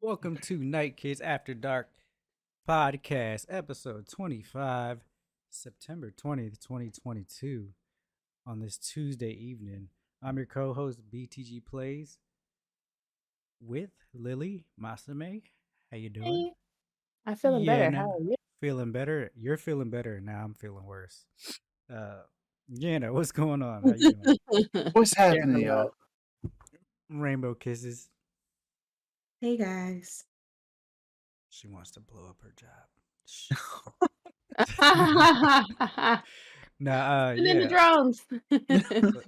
Welcome to Night Kids After Dark podcast, episode 25, September 20th, 2022, on this Tuesday evening. I'm your co host, BTG Plays, with LilyMasume. How you doing? Hey, I'm feeling Yeah, better. no, How are you? feeling better. You're feeling better. Now I'm feeling worse. Uh, yeah, no, what's going on? How you doing? What's Sharing the happening, love. y'all? Rainbow kisses. Hey guys. She wants to blow up her job. Shh. Nah, Send in the yeah. drones. So,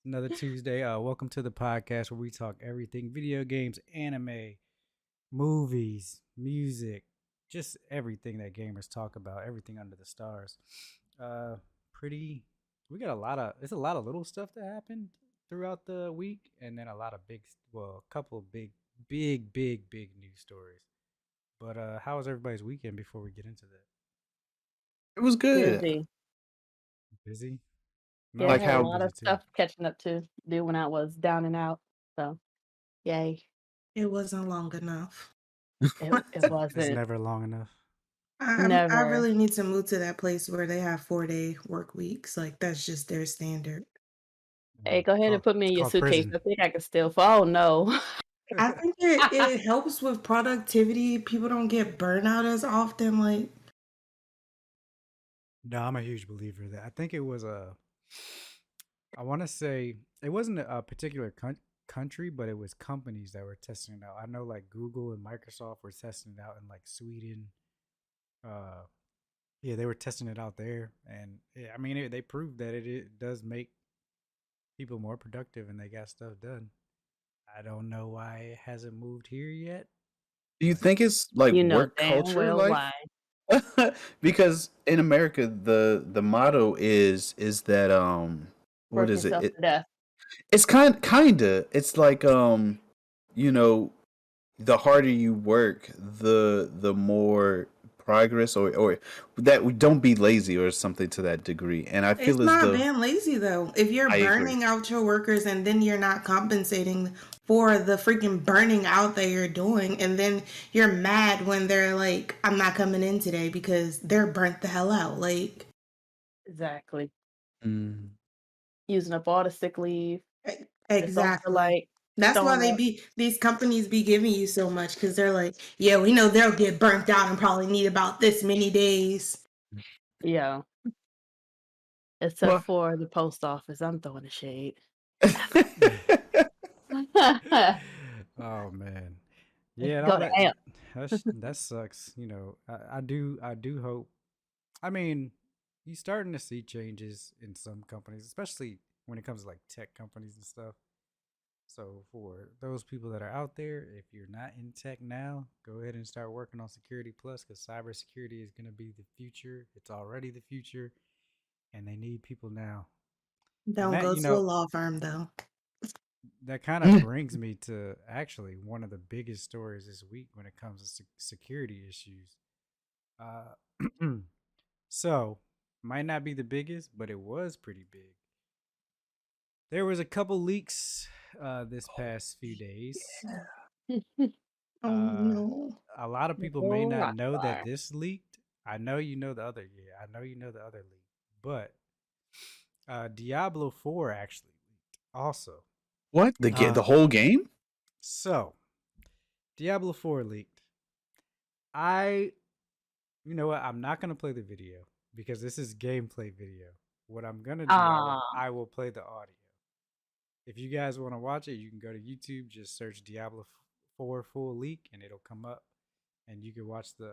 another Tuesday. Welcome to the podcast where we talk everything video games, anime, movies, music, just everything that gamers talk about, everything under the stars. Uh, pretty. We got it's a lot of little stuff that happened throughout the week, and then a lot of a couple of big news stories. But how was everybody's weekend before we get into that? It was good. Busy. Busy? Yeah, No, I I Like had a was how lot busy of too. stuff catching up to do when I was down and out. So, yay. It wasn't long enough. It It's wasn't. never long enough. I Never. really need to move to that place where they have 4-day work weeks. Like that's just their standard. Hey, go ahead and put me It's in your called suitcase. prison. I think I can still fall. Oh, no. I think it helps with productivity. People don't get burnout as often. Like No, I'm a huge believer that I think it was I want to say it wasn't a particular country, but it was companies that were testing it out. I know like Google and Microsoft were testing it out in like Sweden. Uh, yeah, they were testing it out there, and yeah, I mean they proved that it does make people more productive and they got stuff done. I don't know why it hasn't moved here yet, do you but think it's like You know work damn culture well like why. because in America the motto is that what Work is it? yourself to death. It's kinda. It's like you know, the harder you work, the more progress or that we don't be lazy or something to that degree. And I it's feel as not though being lazy though. If you're I agree. burning out your workers and then you're not compensating for the freaking burning out that you're doing, and then you're mad when they're like, I'm not coming in today because they're burnt the hell out. Like Exactly. Mm. Using up all the sick leave. It's also exactly. like That's why showing they up. be these companies be giving you so much because they're like, yeah, we know they'll get burnt out and probably need about this many days. Yeah. Except Well, for the post office. I'm throwing the shade. oh man, yeah, and Go all to that amp. that sucks. I do hope. I mean, you're starting to see changes in some companies, especially when it comes to like tech companies and stuff. So for those people that are out there, if you're not in tech now, go ahead and start working on Security Plus because cybersecurity is going to be the future. It's already the future, and they need people now. And Don't that, go to a law firm though. that kind of brings me to actually one of the biggest stories this week when it comes to security issues. Uh, so might not be the biggest, but it was pretty big. There was a couple leaks this past few days. Oh Uh, no. a lot of people may Oh, not rock know that star. this leaked. I know you know the other. Yeah, I know you know the other leak, but Diablo 4 actually leaked also. what? The Uh, whole game? so Diablo 4 leaked. I, you know what? I'm not gonna play the video because this is gameplay video. What I'm gonna do, Ah, I will play the audio. If you guys want to watch it, you can go to YouTube, just search Diablo 4 full leak, and it'll come up, and you can watch the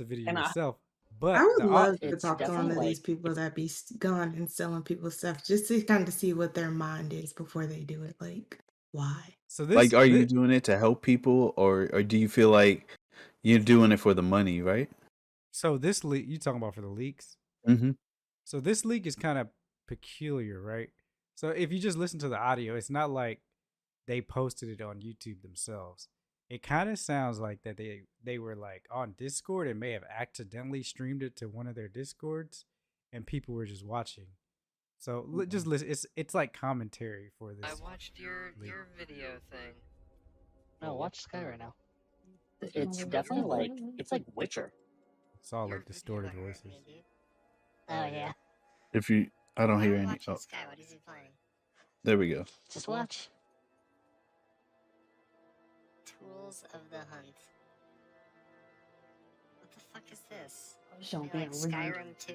video and yourself. I But would love to it's talk to one of definitely these people that be gone and selling people stuff just to kind of see what their mind is before they do it. Like, why? so Like, are you doing it to help people, or do you feel like you're doing it for the money, right? this leak you talking about for the leaks? Mm-hmm. So this leak is kind of peculiar, right? So if you just listen to the audio, it's not like they posted it on YouTube themselves. It kind of sounds like that they were like on Discord and may have accidentally streamed it to one of their Discords, and people were just watching. So just listen. It's like commentary for I this watched your leak. your video thing. No, watch Sky right now. It's definitely like Witcher. It's all like distorted voices. Oh yeah. If you, I don't hear I'm any. watching Oh, Sky. What is he playing? there we go. Just watch. Tools of the Hunt. What the fuck is this? Don't be Like rude. Skyrim 2?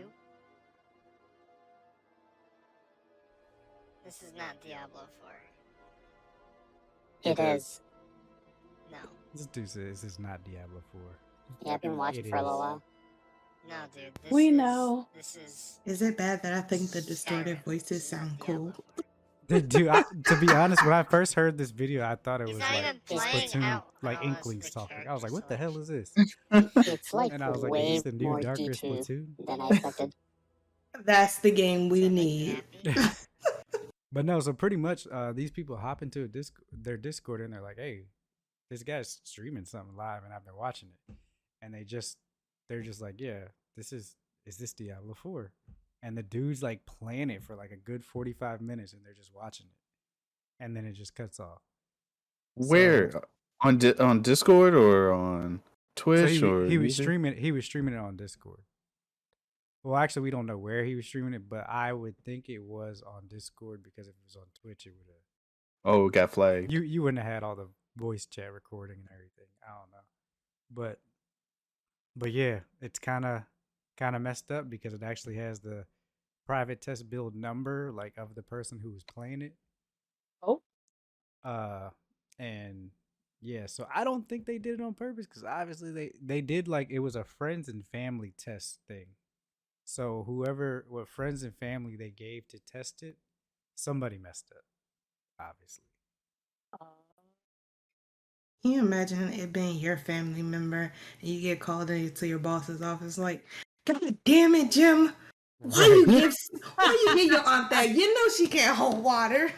This is not Diablo 4. It is. No. This dude says this is not Diablo 4. Yeah, I've been watching It for a little is. while. No, dude. This We is, know. This is. Is it bad that I think the distorted Skyrim. voices This is not sound Diablo cool? 4. Dude, to be honest, when I first heard this video, I thought it He's was not like even playing. Splatoon, I like don't know Inklings the talking. I was like, what the character hell is this? It's like And I was like, is way this the new more darker detailed Splatoon? than I expected. That's the game we Does that make need. you happy? But no, so pretty much these people hop into their Discord and they're like, hey, this guy's streaming something live and I've been watching it. And they're just like, yeah, is this Diablo 4? And the dude's like playing it for like a good 45 minutes and they're just watching it. And then it just cuts off. Where on on Discord or on Twitch So or he was YouTube? streaming it on Discord. Well, actually, we don't know where he was streaming it, but I would think it was on Discord because if it was on Twitch, it would have. Oh, it got flagged. You wouldn't have had all the voice chat recording and everything. I don't know, but yeah, it's kind of messed up because it actually has the private test build number like of the person who was playing it. Oh. And yeah, so I don't think they did it on purpose because obviously they did like it was a friends and family test thing. So what friends and family they gave to test it, somebody messed up, obviously. Can you imagine it being your family member and you get called into your boss's office like, God damn it, Jim! Why you give your aunt that? You know she can't hold water.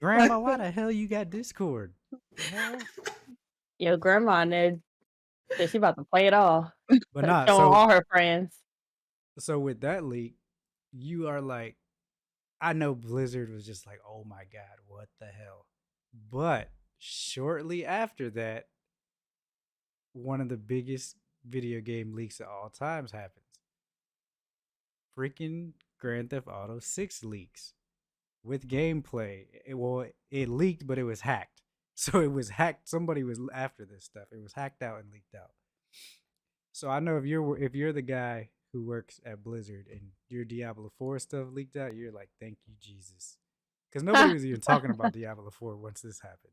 Grandma, why the hell you got Discord? The hell? Yo, grandma said she about to play it all. But not Showing all her friends. So with that leak, you are like, I know Blizzard was just like, oh my God, what the hell? But shortly after that, one of the biggest video game leaks of all times happens. Freaking Grand Theft Auto 6 leaks with gameplay. It leaked, but it was hacked. So it was hacked. Somebody was after this stuff. It was hacked out and leaked out. So I know if you're the guy who works at Blizzard and your Diablo 4 stuff leaked out, you're like, thank you, Jesus. Because nobody was even talking about Diablo 4 once this happened.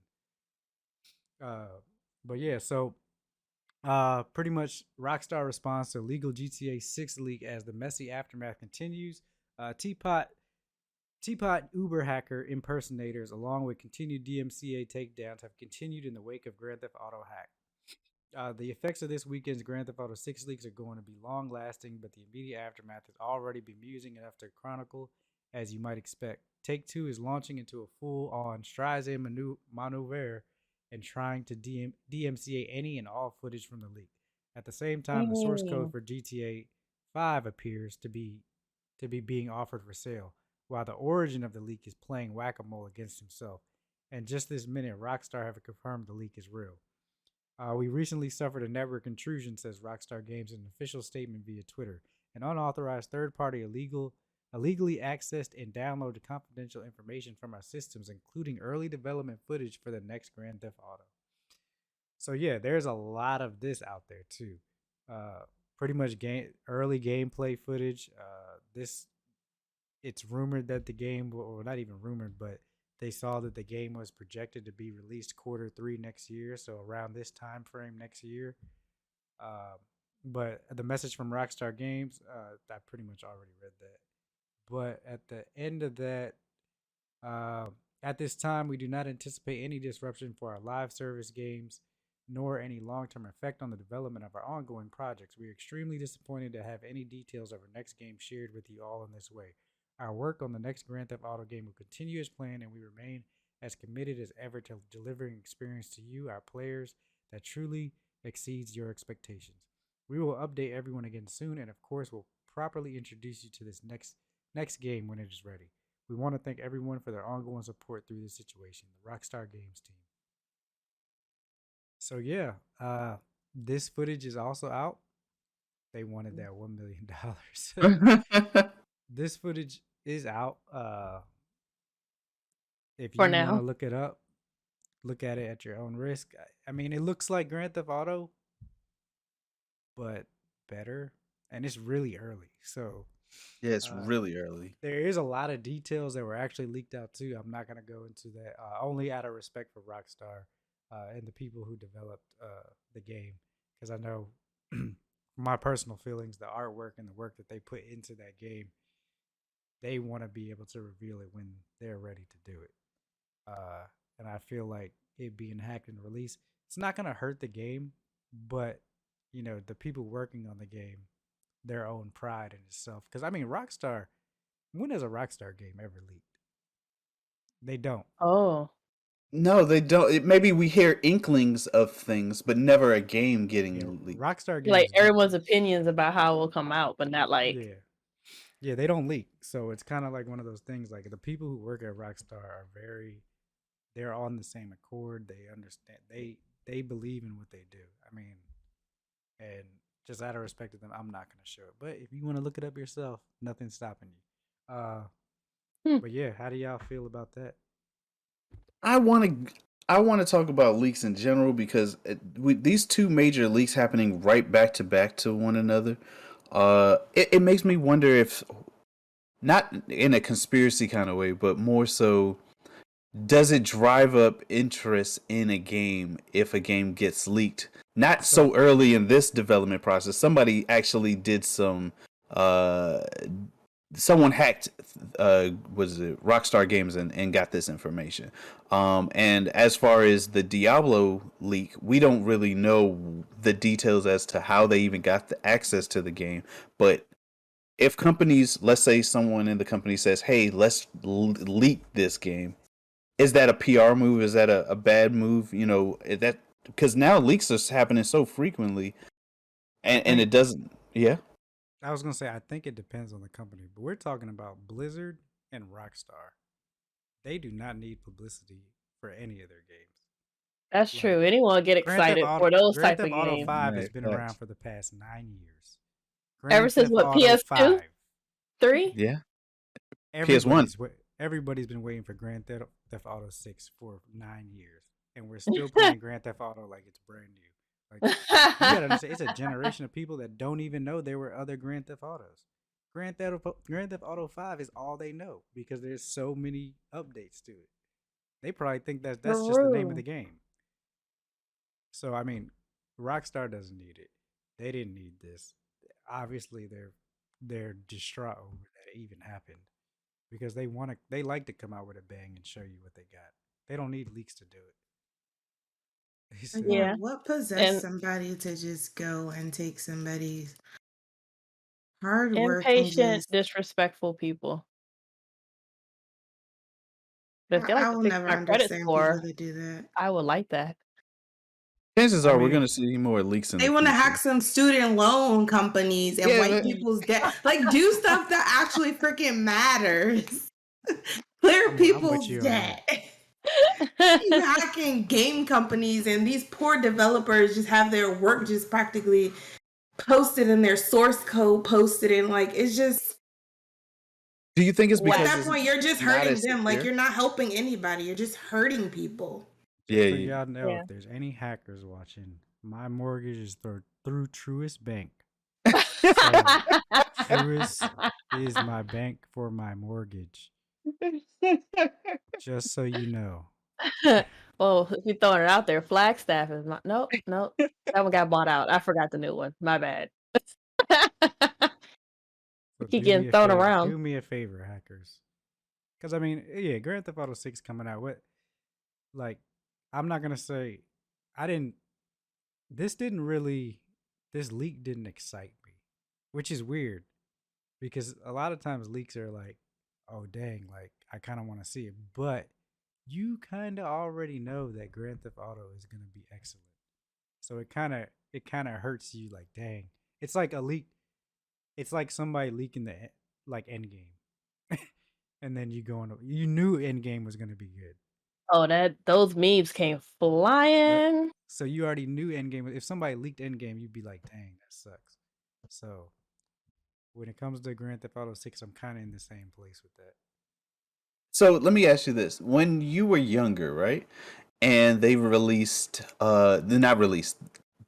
But yeah, so pretty much Rockstar responds to legal GTA 6 leak as the messy aftermath continues. Teapot Uber hacker impersonators, along with continued DMCA takedowns, have continued in the wake of Grand Theft Auto hack. The effects of this weekend's Grand Theft Auto 6 leaks are going to be long-lasting, but the immediate aftermath has already been amusing enough to chronicle, as you might expect. Take-Two is launching into a full-on Streisand maneuver and trying to DMCA any and all footage from the leak. At the same time, the source code for GTA 5 appears to be being offered for sale, while the origin of the leak is playing whack-a-mole against himself. And just this minute, Rockstar have confirmed the leak is real. We recently suffered a network intrusion, says Rockstar Games in an official statement via Twitter. An unauthorized third-party illegally accessed and downloaded confidential information from our systems, including early development footage for the next Grand Theft Auto. So yeah, there's a lot of this out there too. Pretty much early gameplay footage. It's rumored that the game, or not even rumored, but they saw that the game was projected to be released Q3 next year, so around this time frame next year. But the message from Rockstar Games, I pretty much already read that. But at the end of that, at this time, we do not anticipate any disruption for our live service games, nor any long-term effect on the development of our ongoing projects. We are extremely disappointed to have any details of our next game shared with you all in this way. Our work on the next Grand Theft Auto game will continue as planned, and we remain as committed as ever to delivering an experience to you, our players, that truly exceeds your expectations. We will update everyone again soon, and of course, we'll properly introduce you to this next game when it is ready. We want to thank everyone for their ongoing support through this situation. The Rockstar Games team. So yeah, this footage is also out. They wanted that $1 million. This footage is out. If For you want to now. look it up, look at it at your own risk. I mean, it looks like Grand Theft Auto, but better, and it's really early. So Yeah, it's uh, really early. there is a lot of details that were actually leaked out too. I'm not gonna go into that. Only out of respect for Rockstar and the people who developed the game, because I know my personal feelings, the artwork and the work that they put into that game, they want to be able to reveal it when they're ready to do it. And I feel like it being hacked and released, it's not gonna hurt the game, but the people working on the game, their own pride in itself. Because I mean, Rockstar, when has a Rockstar game ever leaked? They don't. Oh. No, they don't. Maybe we hear inklings of things, but never a game Yeah, getting leaked. Rockstar Like games don't. everyone's opinions about how it will come out, but not like Yeah, yeah, they don't leak. So it's kind of like one of those things. Like the people who work at Rockstar are very, they're on the same accord. They understand. They believe in what they do. I mean, and just out of respect to them, I'm not gonna show it. But if you want to look it up yourself, nothing's stopping you. Hmm. But yeah, how do y'all feel about that? I want to talk about leaks in general because with these two major leaks happening right back to one another, it makes me wonder if not in a conspiracy kind of way, but more so, does it drive up interest in a game if a game gets leaked? Not So so early in this development process. Somebody actually did some uh someone hacked was it Rockstar Games and got this information. And as far as the Diablo leak, we don't really know the details as to how they even got the access to the game. But if companies, let's say someone in the company says, "Hey, let's leak this game," is that a PR move? Is that a bad move? That because now leaks are happening so frequently, I and think it doesn't. Yeah. I was gonna say I think it depends on the company, but we're talking about Blizzard and Rockstar. They do not need publicity for any of their games. that's Like true. Anyone will get excited for those Grand type of Theft Auto games. 5 has Right. been around Facts. for the past 9 years. Ever Grand since Theft what, Auto PS2? 5. 3? Yeah. PS1. Everybody's been waiting for Grand Theft Auto 6 for 9 years, and we're still playing Grand Theft Auto like it's brand new. Like you gotta understand, it's a generation of people that don't even know there were other Grand Theft Autos. Grand Theft Auto 5 is all they know because there's so many updates to it. They probably think that's just the name of the True. game. So I mean, Rockstar doesn't need it. They didn't need this. Obviously, they're distraught over that it even happened because they like to come out with a bang and show you what they got. They don't need leaks to do it. He said, Again, Yeah. what possessed And somebody to just go and take somebody's hard work and impatient, just disrespectful people. But if they I like to will fix never my credit understand people score, that do that. I would like that. Chances I are we're mean, gonna see more leaks in They the want to future. hack some student loan companies and Yeah. white people's debt. Like, do stuff that actually freaking matters. Clear I'm with people's you on that. debt. You hacking game companies and these poor developers just have their work just practically posted in their source code posted in like it's just Do you think it's at because that it's point you're just not hurting as them. Like secure? you're not helping anybody. You're just hurting people. Just Yeah. so y'all know, Yeah. if there's any hackers watching, my mortgage is through Truist Bank. So Truist is my bank for my mortgage. Just so you know. Well, if you're throwing it out there, Flagstaff is not. Nope, nope. That one got bought out. I forgot the new one. My bad. So Keep getting thrown around. do me a favor, hackers. Because I mean, yeah, Grand Theft Auto 6 coming out. What, like, I'm not gonna say, I didn't. This didn't really. This leak didn't excite me, which is weird, because a lot of times leaks are like, oh dang, like I kind of want to see it, but you kind of already know that Grand Theft Auto is gonna be excellent. So it kind of hurts you, like dang. It's like a leak. It's like somebody leaking like Endgame. And then you knew Endgame was gonna be good. Oh, those memes came flying. So you already knew Endgame. If somebody leaked Endgame, you'd be like, "Dang, that sucks." So when it comes to Grand Theft Auto 6, I'm kind of in the same place with that. So let me ask you this: when you were younger, right, and they released, they're not released,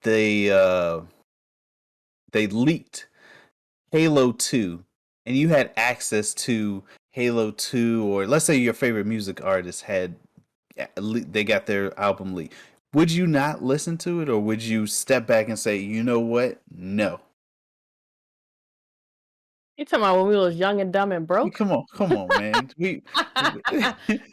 they uh, they leaked Halo 2, and you had access to Halo 2, or let's say your favorite music artist had, they got their album leaked. Would you not listen to it, or would you step back and say, you know what? No. You talking about when we was young and dumb and broke? Come on, man.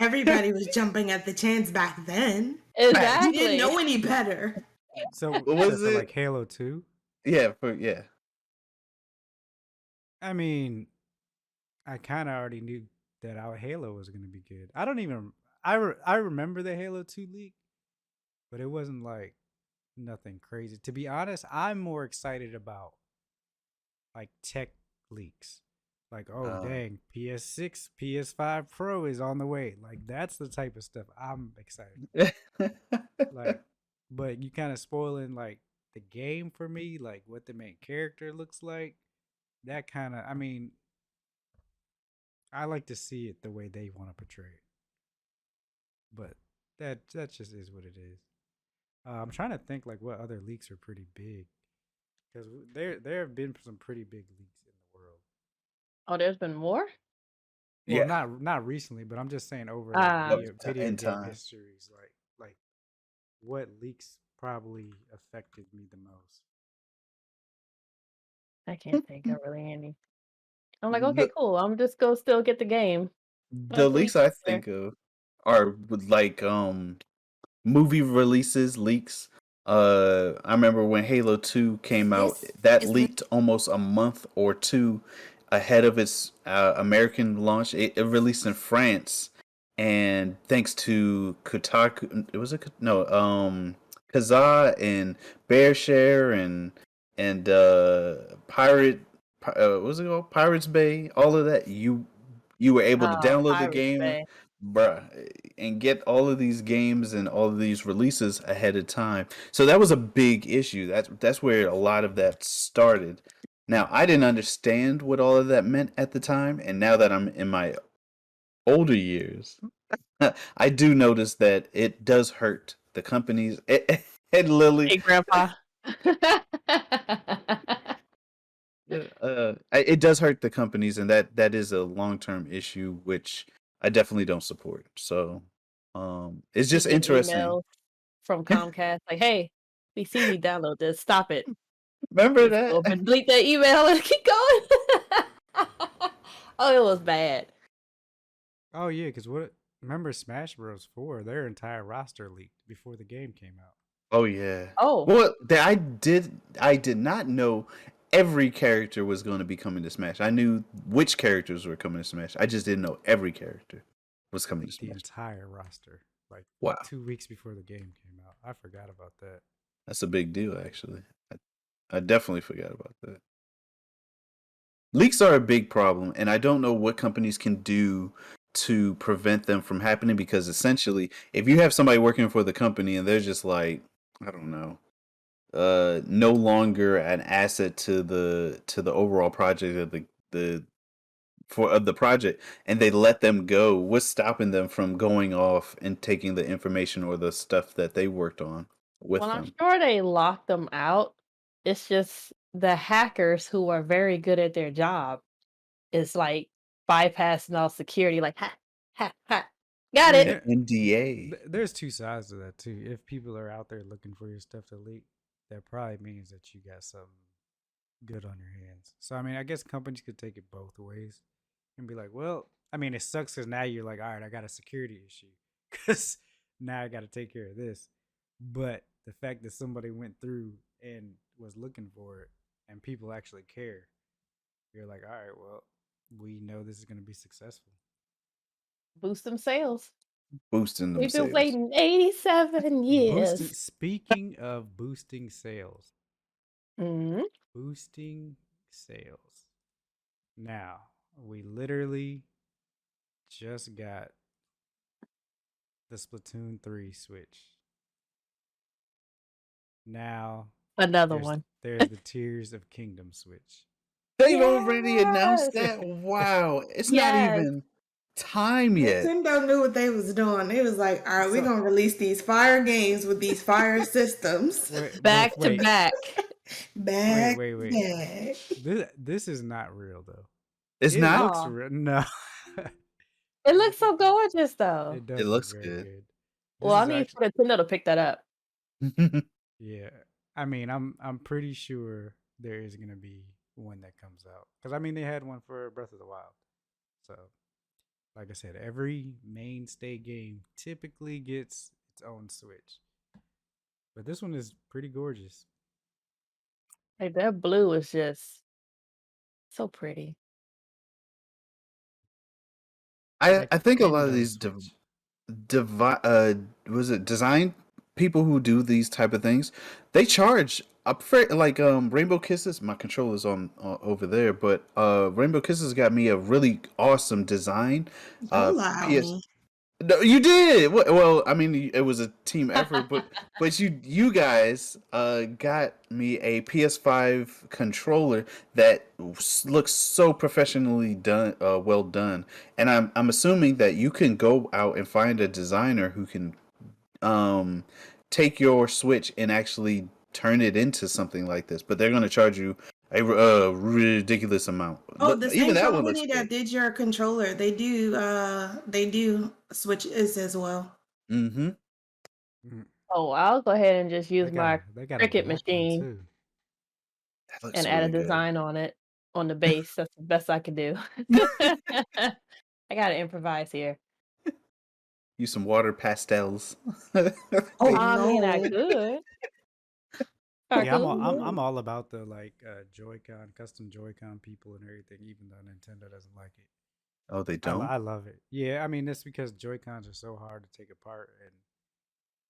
Everybody was jumping at the chance back then. You Facts. didn't Exactly. know any better. So, What was for like it? Halo 2, Yeah. I mean, I kind of already knew that our Halo was going to be good. I don't even I remember the Halo 2 leak, but it wasn't like nothing crazy. To be honest, I'm more excited about like tech leaks. Like, oh dang, PS6, PS5 Pro is on the way. Like that's the type of stuff I'm excited about. Like, but you kind of spoiling like the game for me, like what the main character looks like. That kind of, I mean, I like to see it the way they want to portray it. But that just is what it is. I'm trying to think like what other leaks are pretty big because there have been some pretty big leaks in the world. Oh, there's been more? Well, Yeah. not recently, but I'm just saying over like video In game time. histories, like what leaks probably affected me the most. I can't think of really any. I'm like, okay, The, cool. I'm just gonna still get the game. the Let's leaks leak I there. think of are with like movie releases leaks. I remember when Halo 2 came out, that leaked almost a month or two ahead of its American launch. It released in France, and thanks to Kotaku, it was a no, Kazaa and Bearshare and what was it called? Pirates Bay, all of that. You were able to Oh, download the Pirates game, Bay. bruh, and get all of these games and all of these releases ahead of time. So that was a big issue. That's where a lot of that started. Now, I didn't understand what all of that meant at the time, and now that I'm in my older years, I do notice that it does hurt the companies. And Lily, Hey, Grandpa. it does hurt the companies, and that is a long-term issue, which I definitely don't support. So, it's You just get interesting. emails from Comcast like, "Hey, we seen you download this. Stop it." Remember Just go up that? and delete that email and keep going. Oh, it was bad. Oh yeah, because what? Remember Smash Bros. 4? Their entire roster leaked before the game came out. Oh yeah. Oh, Well, I did not know every character was going to be coming to Smash. I knew which characters were coming to Smash. I just didn't know every character was coming to The Smash. entire roster, like Wow, 2 weeks before the game came out. I forgot about that. that's a big deal, actually. I definitely forgot about that. Leaks are a big problem, and I don't know what companies can do to prevent them from happening, because essentially, if you have somebody working for the company and they're just like, I don't know, no longer an asset to the overall project of the project, and they let them go, what's stopping them from going off and taking the information or the stuff that they worked on with well, I'm them? sure they locked them out. It's just the hackers who are very good at their job is like bypassing all security, like ha ha ha. I Got mean, it. NDA. there's two sides to that too. If people are out there looking for your stuff to leak, that probably means that you got something good on your hands. So I mean, I guess companies could take it both ways and be like, well, I mean, it sucks because now you're like, all right, I got a security issue because now I got to take care of this. But the fact that somebody went through and was looking for it and people actually care, you're like, all right, well, we know this is going to be successful. Boost them sales. Boosting them We've been sales. waiting 87 Boosting. years. Speaking of boosting sales, Mhm. boosting sales. Now we literally just got the Splatoon 3 Switch. Now Another there's one. there's the Tears of Kingdom Switch. They've already announced Yes. that. Wow, it's not Yes. even time yet. Nintendo knew what they was doing. They was like, all right, we're So- gonna release these fire games with these fire systems. Back to wait, back. Back wait. back. This is not real though. It's It not. looks Aw. real. No, It looks so gorgeous though. it It does look looks very good. good. Well, This I is need actually, for Nintendo to pick that up. yeah. I mean, I'm pretty sure there is gonna be one that comes out because I mean they had one for Breath of the Wild. So, like I said, every mainstay game typically gets its own Switch, but this one is pretty gorgeous. Like that blue is just so pretty. Like I a think a lot of Endo these Switch. was it design people who do these type of things, they charge. I prefer like Rainbow Kisses. My controller's on over there, but Rainbow Kisses got me a really awesome design. Don't lie on PS me. No, you did. Well, I mean, it was a team effort, but you guys got me a PS5 controller that looks so professionally done, well done, and I'm assuming that you can go out and find a designer who can um take your Switch and actually turn it into something like this, but they're going to charge you a ridiculous amount. Oh, the Even same that one looks company good. that did your controller, they do switches as well. Mm-hmm. Mm, Oh, I'll go ahead and just use They got my a Cricut black one machine too. That looks and add a really good. design on it on the base. That's the best I can do. I gotta improvise here. Use some water pastels. Oh I mean, I no. could. I Yeah, could. I'm all about the like Joy-Con, custom Joy-Con people and everything, even though Nintendo doesn't like it. Oh, they don't? I love it. Yeah, I mean that's because Joy-Cons are so hard to take apart and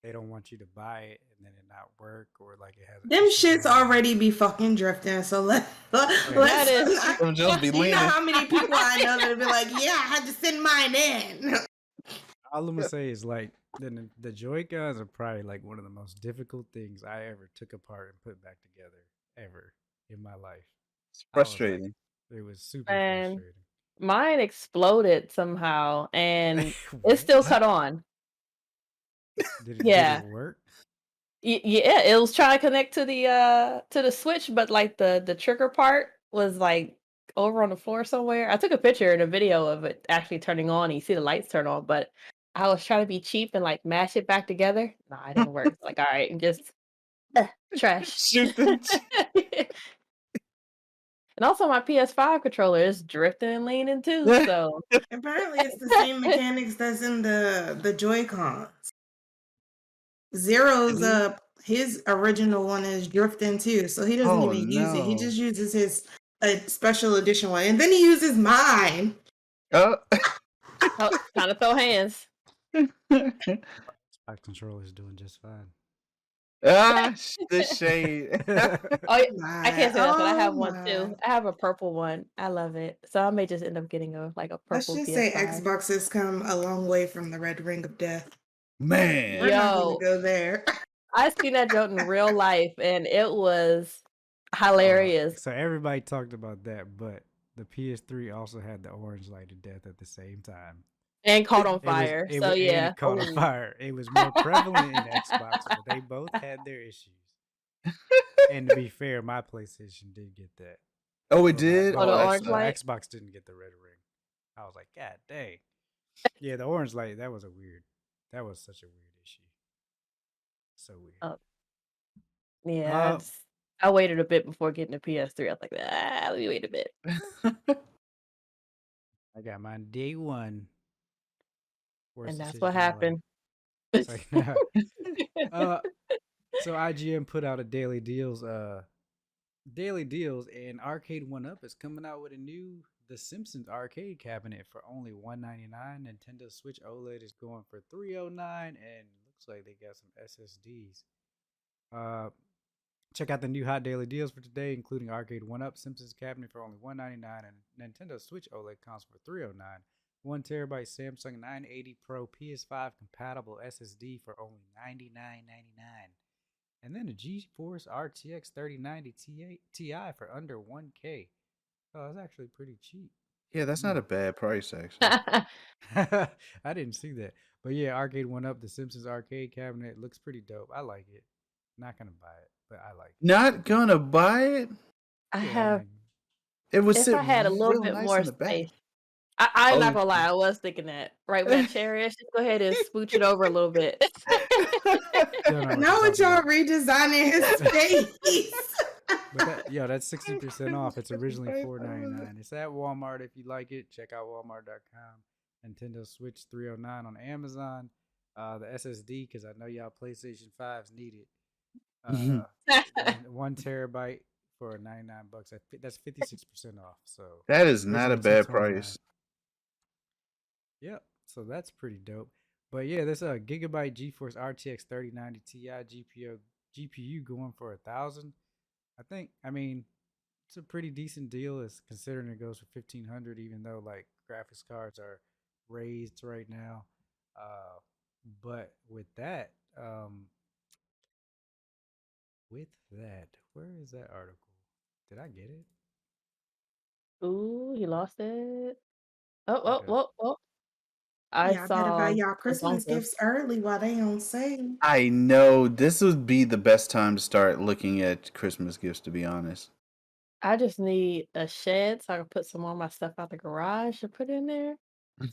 they don't want you to buy it and then it not work or like it has an Them issue shits going on. already be fucking drifting. So That let's is not, Them just be you know leaning. how many people I know that'll be like, yeah, I had to send mine in. All I'm gonna say is like the Joy-Cons are probably like one of the most difficult things I ever took apart and put back together ever in my life. It's I was like, frustrating. it was super man. frustrating. Mine exploded somehow and it's still What? cut on. Did Yeah. it work? Yeah, it was trying to connect to the switch, but like the trigger part was like over on the floor somewhere. I took a picture and a video of it actually turning on. And you see the lights turn on, but I was trying to be cheap and like mash it back together. Nah, it didn't work. It's like, all right, and just trash. Shoot the And also my PS5 controller is drifting and leaning too. So Apparently, it's the same mechanics that's in the Joy-Cons. Zero's Really? his original one is drifting too, so he doesn't Oh even use it. He no. just uses his special edition one, and then he uses mine. Oh. oh, kind of throw hands. My controller is doing just fine. The shade. Oh, yeah, I My, can't say that, but I oh have one my. too. I have a purple one. I love it. So I may just end up getting a Let's purple just say PS5. Xbox has come a long way from the Red Ring of Death. We're Man. not going to Yo, go there. I seen that joke in real life and it was hilarious So everybody talked about that, but the PS3 also had the orange light of death at the same time. and caught on It was fire. it So was and yeah. it caught on Ooh. fire. It was more prevalent in Xbox, but they both had their issues. And to be fair, my PlayStation did get that. Oh, it But did? Oh, the Oh, that orange sucks. light? Xbox didn't get the red ring. I was like, God dang. Yeah, the orange light, that was such a weird issue. So weird. Oh, yeah, I waited a bit before getting the PS3. I was like, let me wait a bit. I got mine day one. Worst And that's decision what of my life. happened. It's like, so IGN put out a daily deals, and Arcade One Up is coming out with a new The Simpsons arcade cabinet for only $199. Nintendo Switch OLED is going for $309, and looks like they got some SSDs. Check out the new hot daily deals for today, including Arcade One Up Simpsons cabinet for only $199 and Nintendo Switch OLED console for $309. 1 terabyte Samsung 980 Pro PS5 compatible SSD for only $99.99. And then a GeForce RTX 3090 Ti for under 1K. Oh, that's actually pretty cheap. Yeah, that's not Hmm. a bad price actually. I didn't see that. But yeah, Arcade One Up, the Simpsons arcade cabinet looks pretty dope. I like it. Not gonna buy it, but I like it. Not gonna buy it. I Yeah, I have, mean, It would if sit I had a little real bit nice more in the back. space. I'm not Oh, gonna lie, I was thinking that. Right where that chair is, just go ahead and smooch it over a little bit. don't know what Now you're what talking y'all about. redesigning his space? But that's 60% off. It's Right originally by $4.99. It's at Walmart if you like it. Check out Walmart.com. Nintendo Switch 309 on Amazon. The SSD because I know y'all PlayStation 5s need it. Mhm. One terabyte for $99. That's 56% off. So That is not a originally bad 229. price. Yep. So that's pretty dope. But yeah, this Gigabyte GeForce RTX 3090 Ti GPU going for 1,000. I mean it's a pretty decent deal as considering it goes for 1,500 even though like graphics cards are raised right now. Uh but where is that article? Did I get it? Ooh, he lost it. Oh, Where oh, did oh, oh. I Y'all better buy saw y'all a Christmas bunker. gifts early while they on sale. I know this would be the best time to start looking at Christmas gifts, to be honest. I just need a shed so I can put some more of my stuff out the garage to put in there.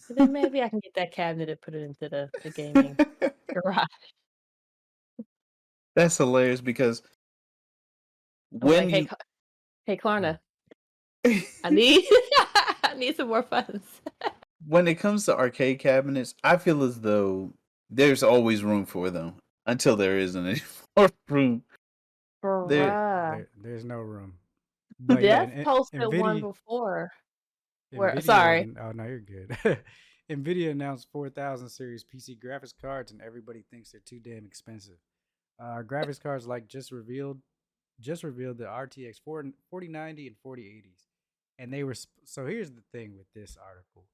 And then maybe I can get that cabinet and put it into the gaming garage. That's hilarious because I'm like, when hey, you hey, Klarna, I need I need some more funds. when it comes to arcade cabinets, I feel as though there's always room for them until there isn't any more room. There, Bruh. there's no room. But yeah, Death posted one Nvidia before. Where Nvidia sorry. oh no, you're good. Nvidia announced 4000 series PC graphics cards and everybody thinks they're too damn expensive. Graphics cards like just revealed the RTX 4090 and 4080s. And they were so here's the thing with this article.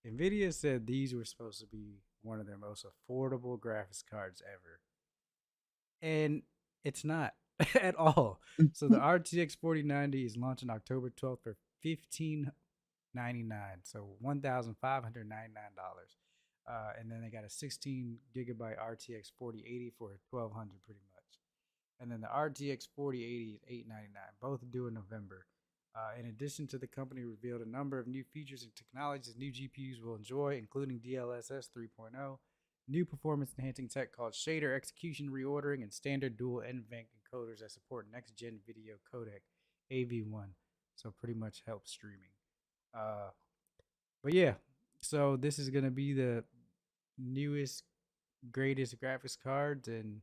Nvidia said these were supposed to be one of their most affordable graphics cards ever. And it's not at all. So the RTX 4090 is launching October 12th for $1,599, so $1,599. And then they got a 16 gigabyte RTX 4080 for $1,200 pretty much. And then the RTX 4080 is $899, both due in November. In addition to the company revealed a number of new features and technologies new GPUs will enjoy, including DLSS 3.0, new performance enhancing tech called shader execution reordering, and standard dual NVENC encoders that support next gen video codec AV1. So pretty much helps streaming. Uh, but yeah, so this is gonna be the newest, greatest graphics cards, and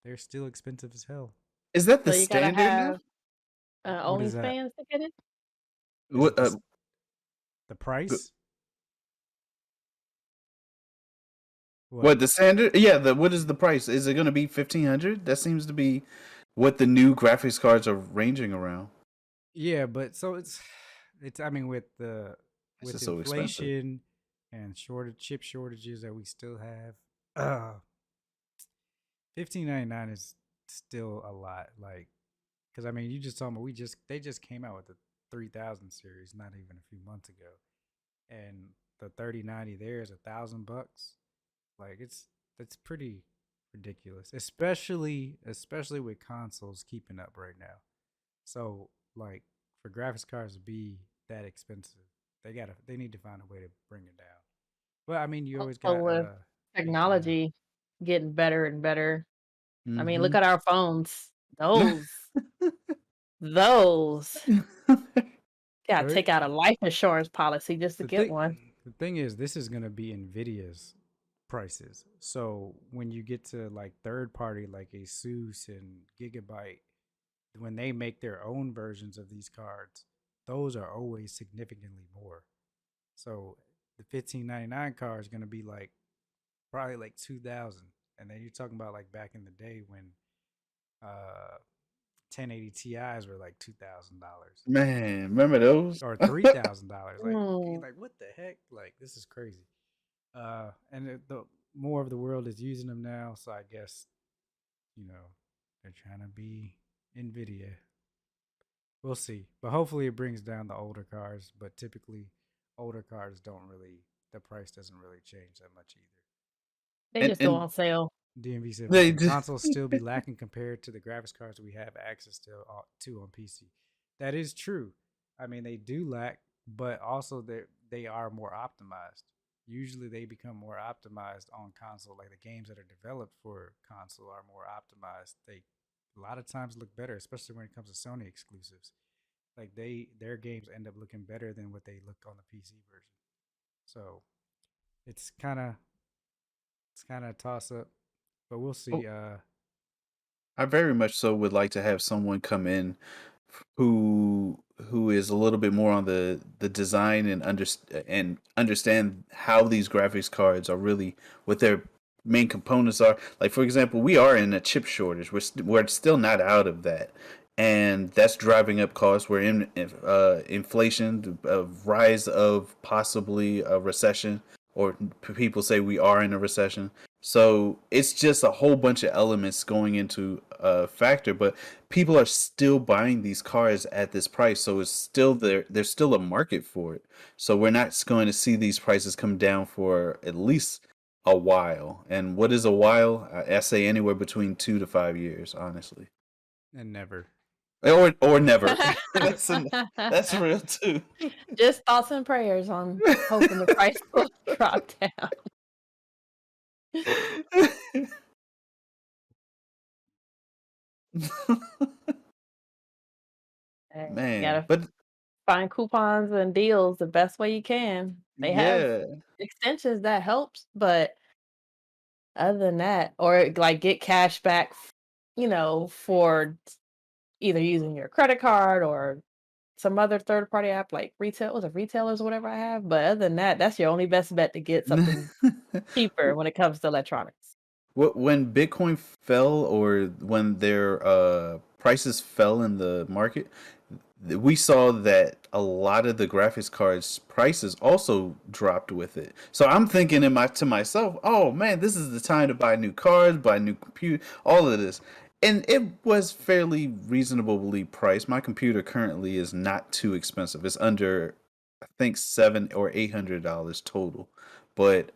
they're still expensive as hell. is that So the you gotta standard now? have What is that? OnlyFans to get it? Is What? it the price? What? What the standard? Yeah, the what is the price? Is it going to be 1,500? That seems to be what the new graphics cards are ranging around. Yeah, but so it's I mean This with is so expensive. inflation and chip shortages that we still have, 15.99 is still a lot. Like, because I mean, you just told me they just came out with the 3000 series not even a few months ago, and the 3090 there is $1,000. Like, that's pretty ridiculous, especially with consoles keeping up right now. So like for graphics cards to be that expensive, they need to find a way to bring it down. But I mean, you always Also got with 15. technology getting better and better. I mean, look Mm-hmm. at our phones. Those gotta So take out a life insurance policy just to the get thing one. the thing is, this is gonna be Nvidia's prices. So when you get to like third party like Asus and Gigabyte, when they make their own versions of these cards, those are always significantly more. So the 1599 card is gonna be like probably like 2,000, and then you're talking about like back in the day when uh 1080 Ti's were like $2,000 Man, remember those? or $3,000. Like, Mm. like what the heck? Like this is crazy. And the more of the world is using them now, so I guess they're trying to be Nvidia. We'll see, but hopefully it brings down the older cars. But typically, older cars don't really the price doesn't really change that much either. They and just go and on sale. DMV said, they "Can consoles still be lacking compared to the graphics cards we have access to on PC?" That is true. I mean, they do lack, but also they are more optimized. Usually, they become more optimized on console. Like the games that are developed for console are more optimized. They a lot of times look better, especially when it comes to Sony exclusives. Like their games end up looking better than what they look on the PC version. So it's kind of it's kind of a toss up, but we'll see. I very much so would like to have someone come in who is a little bit more on the design and understand how these graphics cards are really what their main components are. Like for example, we are in a chip shortage. We're still not out of that, and that's driving up costs. We're in inflation, a rise of possibly a recession, or people say we are in a recession. So it's just a whole bunch of elements going into a factor, but people are still buying these cars at this price, so it's still there. There's still a market for it. So we're not going to see these prices come down for at least a while. And what is a while? I say anywhere between 2 to 5 years, honestly, And never. or never. That's real too. Just thoughts and prayers on hoping the price will drop down. Hey, you Man, gotta but find coupons and deals the best way you can. They have yeah. extensions that helps, but other than that, or like get cash back, for either using your credit card or some other third party app like retailers or whatever I have. But other than that, that's your only best bet to get something cheaper when it comes to electronics. When Bitcoin fell, or when their prices fell in the market, we saw that a lot of the graphics cards prices also dropped with it. So I'm thinking to myself, oh man, this is the time to buy new cards, buy new computer, all of this. And it was fairly reasonably priced. My computer currently is not too expensive. It's under, I think, $700 or $800 total. But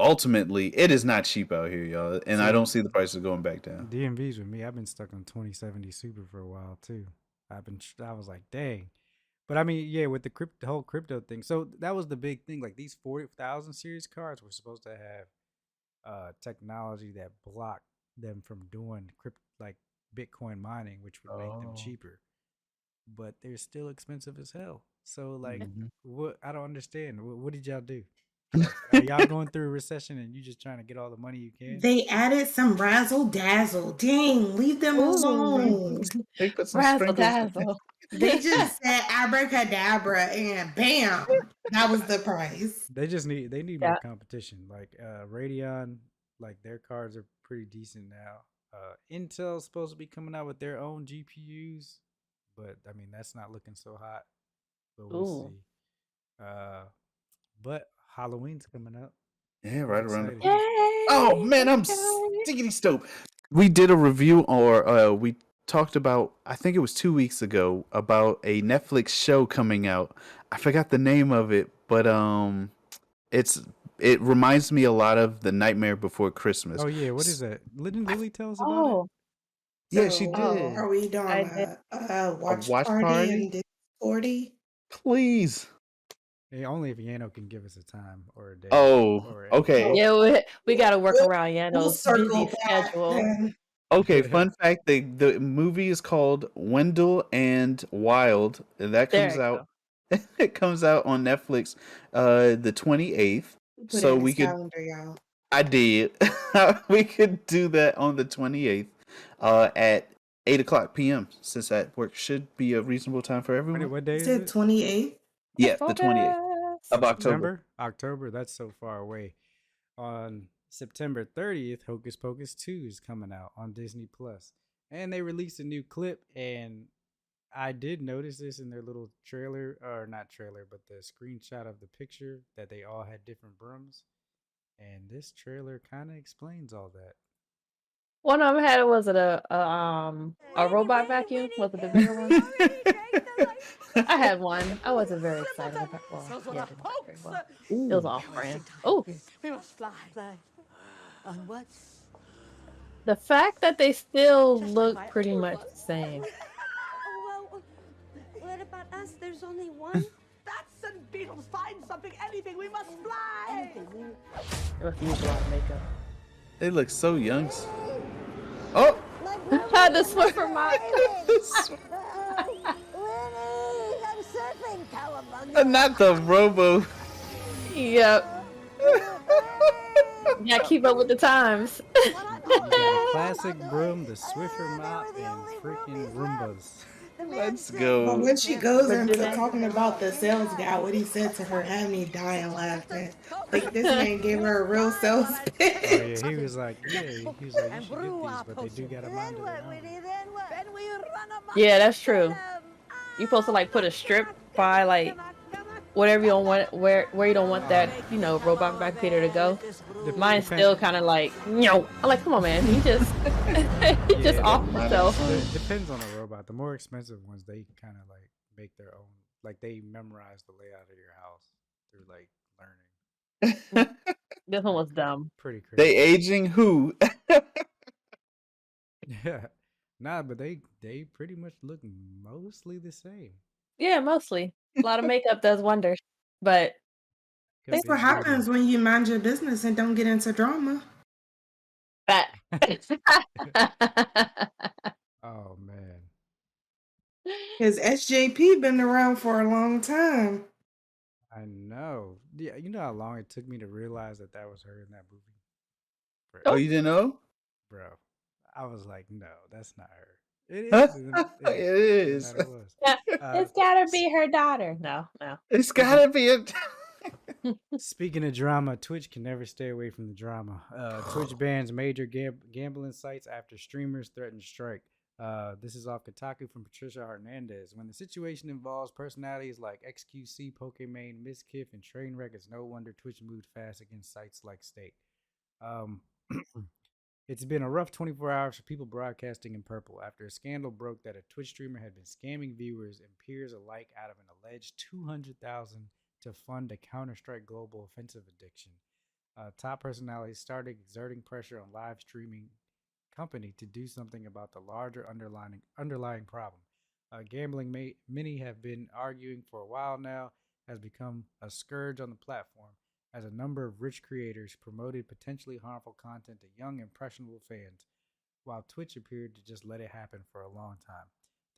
ultimately, it is not cheap out here, y'all. And I See, don't see the prices going back down. DMV's with me. I've been stuck on 2070 Super for a while too. I was like, dang. But I mean, yeah, with the whole crypto thing. So that was the big thing. Like these 40,000 series cards were supposed to have technology that blocked them from doing like Bitcoin mining, which would make them Oh. cheaper. But they're still expensive as hell. So like, Mhm. what I don't understand. What did y'all do? Like, are y'all going through a recession and you just trying to get all the money you can? They added some razzle dazzle. Dang, leave them Ooh, alone. They put some razzle sprinkles. dazzle. They just said abracadabra and bam, that was the price. They need more Yeah. competition. Like Radeon, like their cards are pretty decent now. Intel's supposed to be coming out with their own GPUs, but I mean that's not looking so hot. But we'll Ooh. see. Uh, but Halloween's coming up. Yeah, Who's right around the excited? corner. Oh Yay! man, I'm Okay. stickity stoked. We did a review, or we talked about, I think it was 2 weeks ago, about a Netflix show coming out. I forgot the name of it, but it's it reminds me a lot of The Nightmare Before Christmas. Oh yeah, what is that? Didn't I- Lily tell us about it? Oh, yeah, she So, oh, did. are we doing I did. a A watch watch party party, and Discordy? please. Only if Yano can give us a time or a day Oh, or okay. anything. Yeah, we got to work We'll, around we'll Yano's busy circle back schedule. then. Okay, fun fact: the movie is called Wendell and Wild, and that There comes you out. go. It comes out on Netflix, the 28th. Put it So in his we could. calendar, y'all. I did. We could do that on the 28th, at 8 o'clock p.m. Since that work should be a reasonable time for everyone. What You day is said it? 28th? Yeah, the 28th Focus. of October. September? October? That's so far away. On September 30th, Hocus Pocus 2 is coming out on Disney Plus. And they released a new clip, and I did notice this in their little trailer, or not trailer, but the screenshot of the picture that they all had different brooms, and this trailer kind of explains all that. One of them had was it a robot vacuum? Was it the bigger one? I had one. I wasn't very excited about. Well, yeah, it didn't work very well. It was off brand. Oh, We must fly. On what? the fact that they still look pretty much the same. Well, what about us? There's only one. Bats and beetles, find something, anything. We must fly. They must use a lot of makeup. They look so young. Oh! The Swiffer mop. I'm surfing, cowabunga. Not the robo. Yep. Yeah, keep up with the times. You got a classic broom, the Swiffer mop, and freaking Roombas. Let's But go. when she goes But into do they- talking about the sales guy, what he said to her had me dying laughing. Like this man gave her a real sales Oh pitch. yeah, he was like, you should get these, but they do got a mind of their own. Then we run amok. Yeah, that's true. You supposed to like put a strip by like whatever you don't want, where you don't want that, robot vacuum to go. Mine's still kind of like, no. I'm like, come on, man. He just off himself. It depends on the robot. The more expensive ones, they kind of like make their own. Like they memorize the layout of your house through like learning. This one was dumb. Pretty crazy. They aging who? Yeah. Nah, but they pretty much look mostly the same. Yeah, mostly. A lot of makeup does wonders, but That's what happens when you mind your business and don't get into drama. that. Oh man. Because SJP been around for a long time. I know. Yeah, you know how long it took me to realize that was her in that movie? Bro, Oh, you didn't know? bro. I was like, no, that's not her. It Huh? is. and It is. It was. It's gotta be her daughter. No. It's gotta be a. Speaking of drama, Twitch can never stay away from the drama. Twitch bans major gambling sites after streamers threaten strike. This is off Kotaku from Patricia Hernandez. When the situation involves personalities like XQC, Pokemon, Miskiff, and Trainwreck, it's no wonder Twitch moved fast against sites like State. It's been a rough 24 hours for people broadcasting in purple after a scandal broke that a Twitch streamer had been scamming viewers and peers alike out of an alleged $200,000 to fund a Counter-Strike Global offensive addiction. Top personalities started exerting pressure on live streaming company to do something about the larger underlying problem. Gambling, many have been arguing for a while now, has become a scourge on the platform as a number of rich creators promoted potentially harmful content to young, impressionable fans, while Twitch appeared to just let it happen for a long time.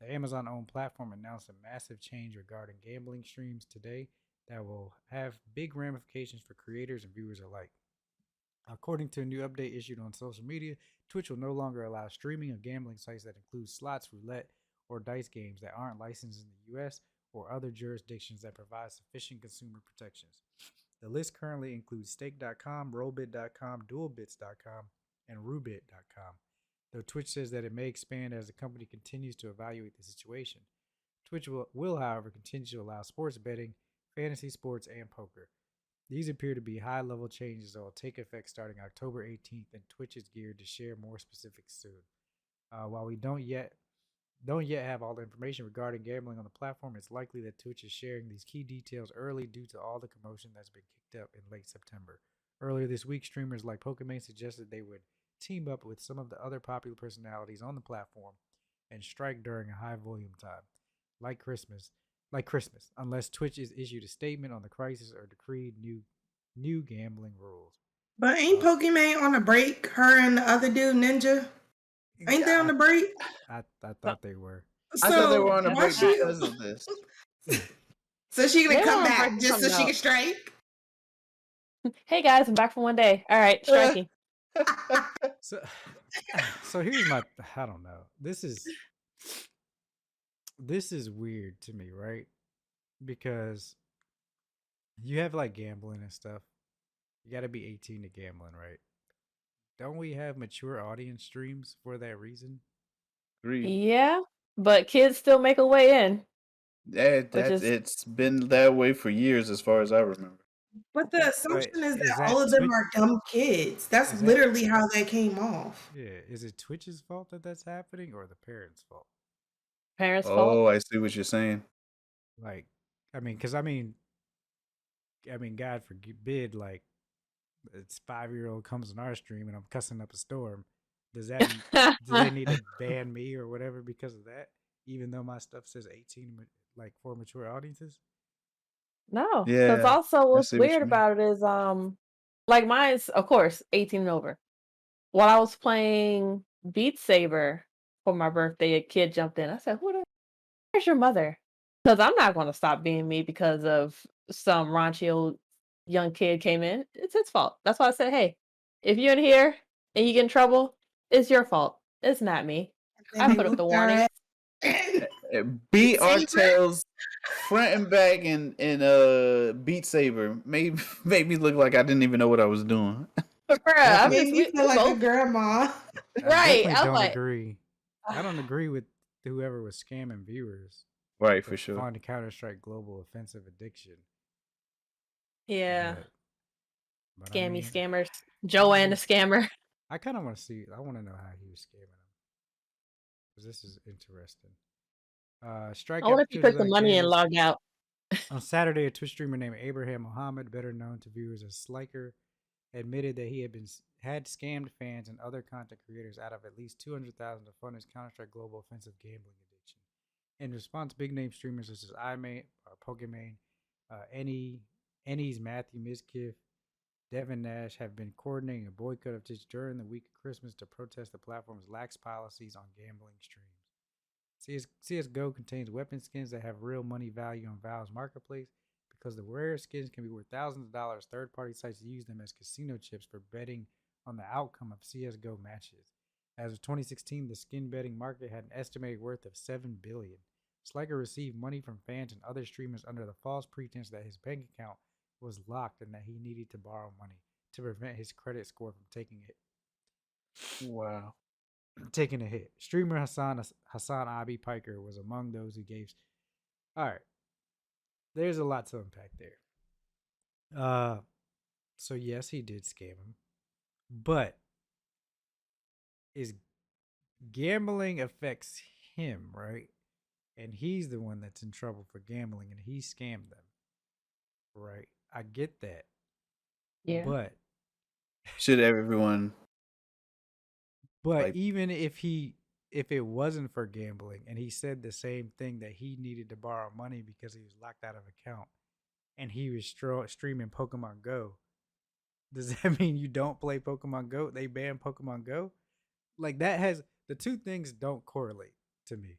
The Amazon-owned platform announced a massive change regarding gambling streams today that will have big ramifications for creators and viewers alike. According to a new update issued on social media, Twitch will no longer allow streaming of gambling sites that include slots, roulette, or dice games that aren't licensed in the US or other jurisdictions that provide sufficient consumer protections. The list currently includes Stake.com, Rollbit.com, DualBits.com, and Rubit.com, though Twitch says that it may expand as the company continues to evaluate the situation. Twitch will, however, continue to allow sports betting, fantasy sports, and poker. These appear to be high-level changes that will take effect starting October 18th, and Twitch is geared to share more specifics soon. While we don't yet have all the information regarding gambling on the platform, it's likely that Twitch is sharing these key details early due to all the commotion that's been kicked up in late September. Earlier this week, streamers like Pokemon suggested they would team up with some of the other popular personalities on the platform and strike during a high volume time, like Christmas, unless Twitch is issued a statement on the crisis or decreed new gambling rules. But ain't Pokemon on a break? Her and the other dude, Ninja? Ain't they on the break? I thought they were. I thought they So, were on a why break she- because of this. So she gonna They come on a back break just so from she now. can strike? Hey guys, I'm back for one day. All right, striking. So here's my, I don't know. This is weird to me, right? Because you have like gambling and stuff. You got to be 18 to gambling, right? Don't we have mature audience streams for that reason? Agreed. Yeah, but kids still make a way in, which is It's been that way for years, as far as I remember. But the assumption is is that all that of them Twitch? are dumb kids. That's Is that literally how they came off. yeah? Is it Twitch's fault that that's happening, or the parents' fault? parents' fault. Oh, I see what you're saying. Like, because God forbid, like, it's 5-year-old comes in our stream and I'm cussing up a storm. Does that do they need to ban me or whatever because of that? Even though my stuff says 18, like for mature audiences. No, because Yeah, also I what's see what weird you mean. about it is like mine's of course 18 and over. While I was playing Beat Saber for my birthday, a kid jumped in. I said, where's your mother? Because I'm not going to stop being me because of some raunchy old young kid came in. It's his fault. That's why I said, hey, if you're in here and you get in trouble, it's your fault. It's not me. And I they put up the whooped our warnings. ass. Beat our Saber. tails front and back in Beat Saber made me look like I didn't even know what I was doing. Bruh, I'm Made just me we feel like a both grandma. I right. definitely I'm don't like, agree. I don't agree with whoever was scamming viewers Right, for with sure. fun Counter-Strike Global Offensive Addiction. yeah, But I scammy mean, scammers. Joanne the just scammer. I kind of want to see. I want to know how he was scamming them because this is interesting. I Strike wonder if after you Twitch took the let money and gamers logged out. on Saturday. A Twitch streamer named Abraham Muhammad, better known to viewers as Sliker, admitted that he had scammed fans and other content creators out of at least $200,000 to fund his Counter-Strike Global Offensive gambling addiction. In response, big name streamers such as iMate, Pokemon, Any's Matthew Miskiff, Devin Nash have been coordinating a boycott of Twitch during the week of Christmas to protest the platform's lax policies on gambling streams. CSGO contains weapon skins that have real money value on Valve's marketplace. Because the rare skins can be worth thousands of dollars, third party sites use them as casino chips for betting on the outcome of CSGO matches. As of 2016, the skin betting market had an estimated worth of $7 billion. Sliker received money from fans and other streamers under the false pretense that his bank account was locked and that he needed to borrow money to prevent his credit score from taking Wow. a hit. Streamer Hassan Abi Piker was among those who gave. All right, there's a lot to unpack there. So yes, he did scam him, but is gambling affects him, right? And he's the one that's in trouble for gambling, and he scammed them, right? I get that, Yeah. but Should everyone like even if it wasn't for gambling, and he said the same thing that he needed to borrow money because he was locked out of account, and he was streaming Pokemon Go. Does that mean you don't play Pokemon Go? They banned Pokemon Go? Like that has the two things don't correlate to me.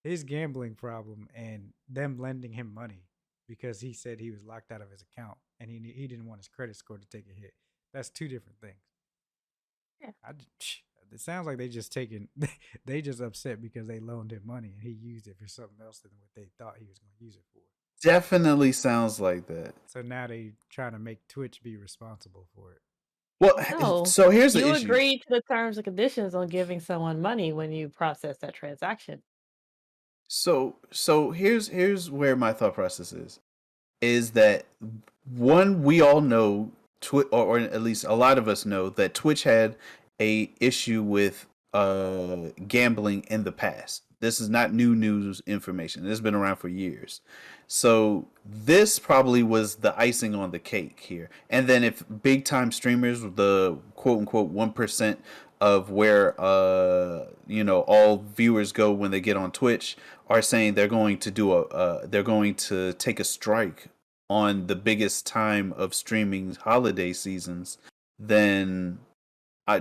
His gambling problem and them lending him money because he said he was locked out of his account and he didn't want his credit score to take a hit. That's two different things. Yeah. It sounds like they just taking they just upset because they loaned him money and he used it for something else than what they thought he was going to use it for. definitely sounds like that. So now they trying to make Twitch be responsible for it. Well, No, so here's the you issue. agreed to the terms and conditions on giving someone money when you process that transaction. So here's where my thought process is that one, we all know or at least a lot of us know that Twitch had a issue with gambling in the past. This is not new news information. This has been around for years. So this probably was the icing on the cake here. And then if big time streamers, the quote unquote 1% of where all viewers go when they get on Twitch, are saying they're going to they're going to take a strike on the biggest time of streaming holiday seasons, then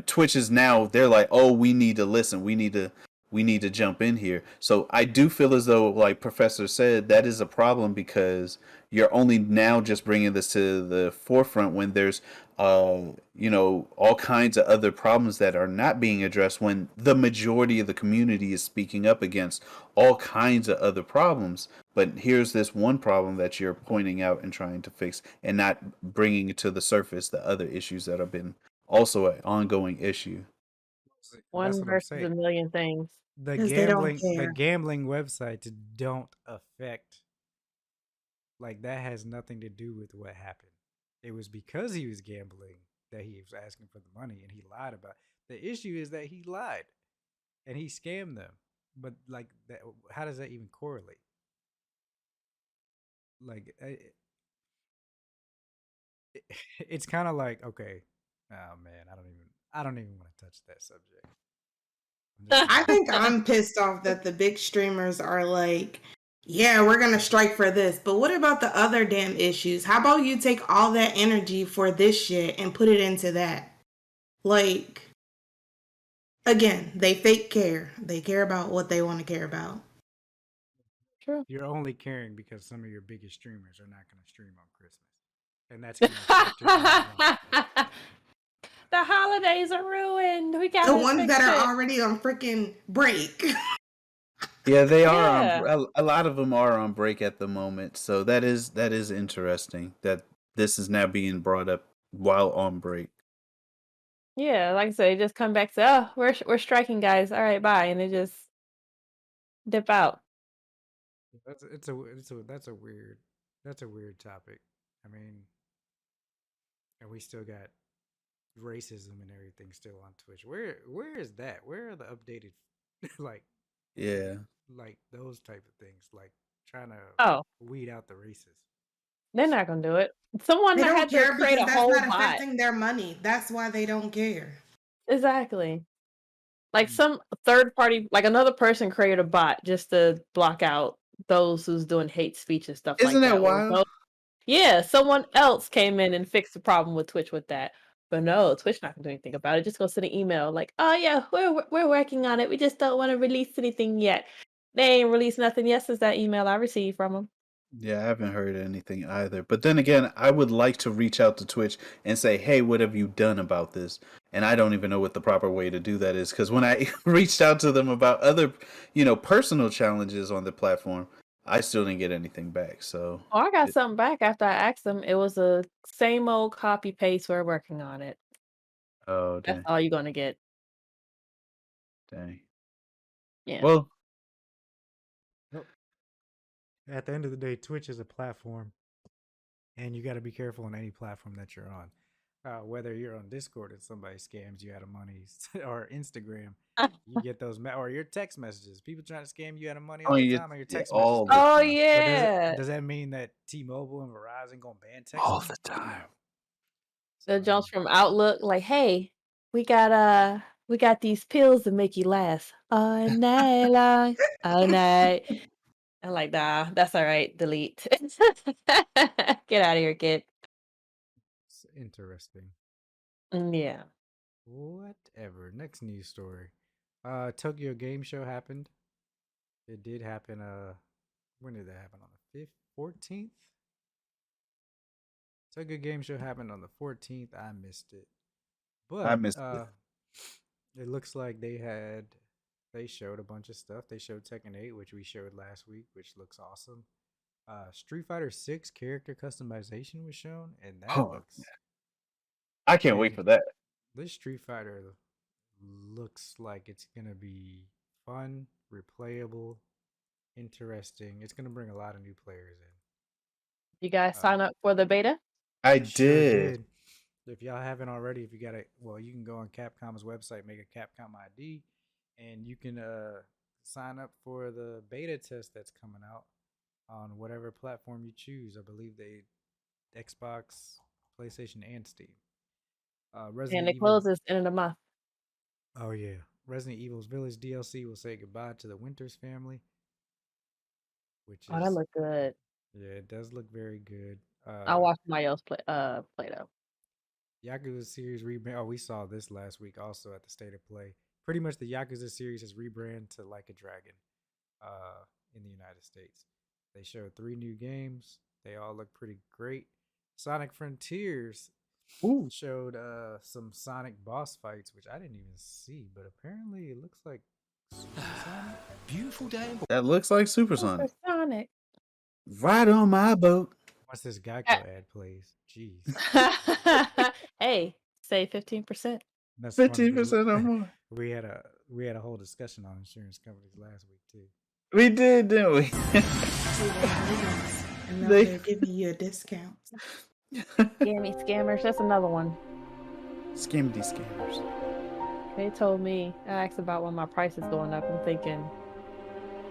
Twitch is now, they're like, oh, we need to listen, we need to jump in here. So I do feel as though, like Professor said, that is a problem because you're only now just bringing this to the forefront when there's all kinds of other problems that are not being addressed, when the majority of the community is speaking up against all kinds of other problems. But here's this one problem that you're pointing out and trying to fix, and not bringing to the surface the other issues that have been also an ongoing issue. That's One what I'm versus a saying. million things. The 'Cause they don't the care. gambling websites don't affect, like, that has nothing to do with what happened. It was because he was gambling that he was asking for the money and he lied about it. The issue is that he lied and he scammed them. But like that, how does that even correlate? Like it's kind of like, okay, oh man, I don't even want to touch that subject. I think I'm pissed off that the big streamers are like, yeah, we're gonna strike for this, but what about the other damn issues? How about you take all that energy for this shit and put it into that? Like, again, they fake care. They care about what they want to care about. True. You're only caring because some of your biggest streamers are not going to stream on Christmas, and that's going to affect your bottom line. The holidays are ruined. We got The to ones fix that are it. already on freaking break. Yeah, they are on. Yeah. A lot of them are on break at the moment, so that is interesting that this is now being brought up while on break. Yeah, like I said, they just come back to, oh, we're striking, guys. All right, bye, and they just dip out. That's a weird topic. I mean, and we still got racism and everything still on Twitch. Where is that? Where are the updated like Yeah, like those type of things, like trying to Oh, weed out the racists? they're not gonna do it. Someone They don't had to care create because a that's whole not bot. affecting their money. That's why they don't care. Exactly. Like Mm. some third party, like another person created a bot just to block out those who's doing hate speech and stuff isn't like that that. Or wild? yeah, someone else came in and fixed the problem with Twitch with that. But no, Twitch not gonna do anything about it. Just go send an email like, oh yeah, we're working on it. We just don't want to release anything yet. They ain't released nothing yet since that email I received from them. Yeah, I haven't heard anything either. But then again, I would like to reach out to Twitch and say, "Hey, what have you done about this?" And I don't even know what the proper way to do that is, because when I reached out to them about other, personal challenges on the platform, I still didn't get anything back. So, Oh, I got something back after I asked them. It was a same old copy paste. We're working on it. oh That's dang, all you're gonna get. dang. Yeah. Well, Well, at the end of the day, Twitch is a platform, and you got to be careful on any platform that you're on. Whether you're on Discord and somebody scams you out of money, or Instagram, you get those, or your text messages. People trying to scam you out of money all oh, the you time on your yeah, text messages. all the Oh time, But yeah. does that mean that T-Mobile and Verizon gonna ban all texting? the time. The So jumps from Outlook, like, hey, we got these pills to make you last all night long, all night. I'm like, nah, that's all right. Delete. Get out of here, kid. it's interesting. Yeah. Whatever. Next news story. Tokyo Game Show happened. It did happen. When did that happen? On the 14th. Tokyo Game Show happened on the 14th. I missed it, I but missed it. it looks like they showed a bunch of stuff. They showed Tekken 8, which we showed last week, which looks awesome. Street Fighter 6 character customization was shown, and that Oh, looks, I can't wait man, for that. this Street Fighter looks like it's gonna be fun, replayable, interesting. It's gonna bring a lot of new players in. You guys Uh, sign up for the beta? I we sure did. did. If y'all haven't already, if you got well, you can go on Capcom's website, make a Capcom ID, and you can sign up for the beta test that's coming out on whatever platform you choose. I believe they Xbox, PlayStation, and Steam. And Resident it Evil. closes end of the month. Oh yeah, Resident Evil's Village DLC will say goodbye to the Winters family, which Oh, that is, looked good. yeah, it does look very good. I watched somebody else play though. Yakuza series rebrand. Oh, we saw this last week also at the State of Play. Pretty much the Yakuza series has rebranded to Like a Dragon in the United States. They showed 3 new games. They all look pretty great. Sonic Frontiers showed some Sonic boss fights, which I didn't even see, but apparently it looks like Super Sonic. Beautiful day. That looks like Supersonic. Sonic. Right on my boat. Once this Geico ad plays, jeez. Hey, save 15%. That's funny 15% or more. we had a whole discussion on insurance companies last week too. We did, didn't we? And now They- they're giving you a discount. Scammy scammers. That's another one. Scammy scammers. They told me, I asked about when my price is going up. I'm thinking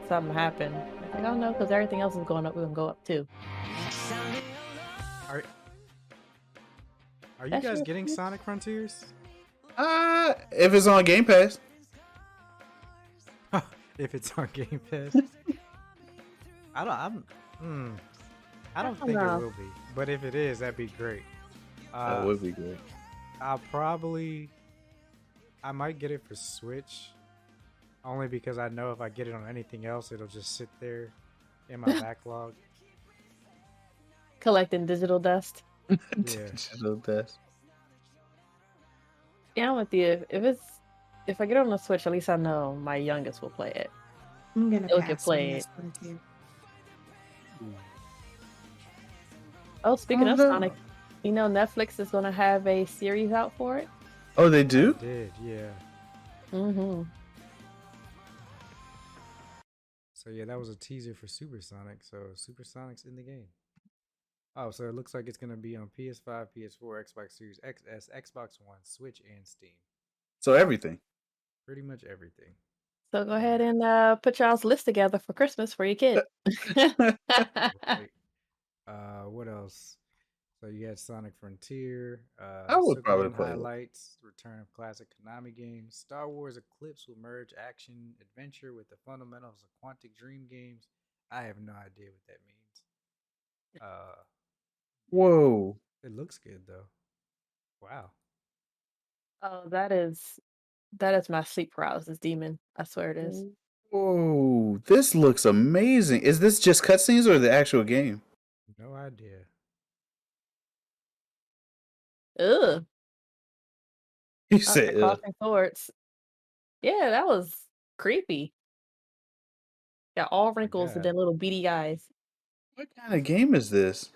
something happened. I think, oh no, because everything else is going up. We're going to go up too. Are you That's guys your getting Switch? Sonic Frontiers? If it's on Game Pass. If it's on Game Pass. I don't think it know. will be. But if it is, that'd be great. That would be good. I might get it for Switch. Only because I know if I get it on anything else, it'll just sit there in my backlog. Collecting digital dust. Yeah. Digital dust. Yeah, I'm with you. If I get it on the Switch, at least I know my youngest will play it. I'm gonna Still can pass play on it. this one too. Oh, speaking Oh, of no. Sonic, you know Netflix is going to have a series out for it. Oh, they do? Did, yeah. Mm-hmm. So yeah, that was a teaser for Supersonic. So Supersonic's in the game. Oh, so it looks like it's gonna be on PS5, PS4, Xbox Series XS, Xbox One, Switch, and Steam. So everything. Pretty much everything. So go ahead and put y'all's list together for Christmas for your kid. Right. What else? So you had Sonic Frontier, I would probably Suikoden play it. highlights, return of classic Konami games, Star Wars Eclipse will merge action adventure with the fundamentals of Quantic Dream games. I have no idea what that means. Whoa. It looks good though. Wow. Oh, that is my sleep paralysis demon. I swear it is. Whoa. This looks amazing. Is this just cutscenes or the actual game? No idea. Ugh. You After said, crossing swords. Yeah, that was creepy. Got all wrinkles and God. then little beady eyes. what kind of game is this?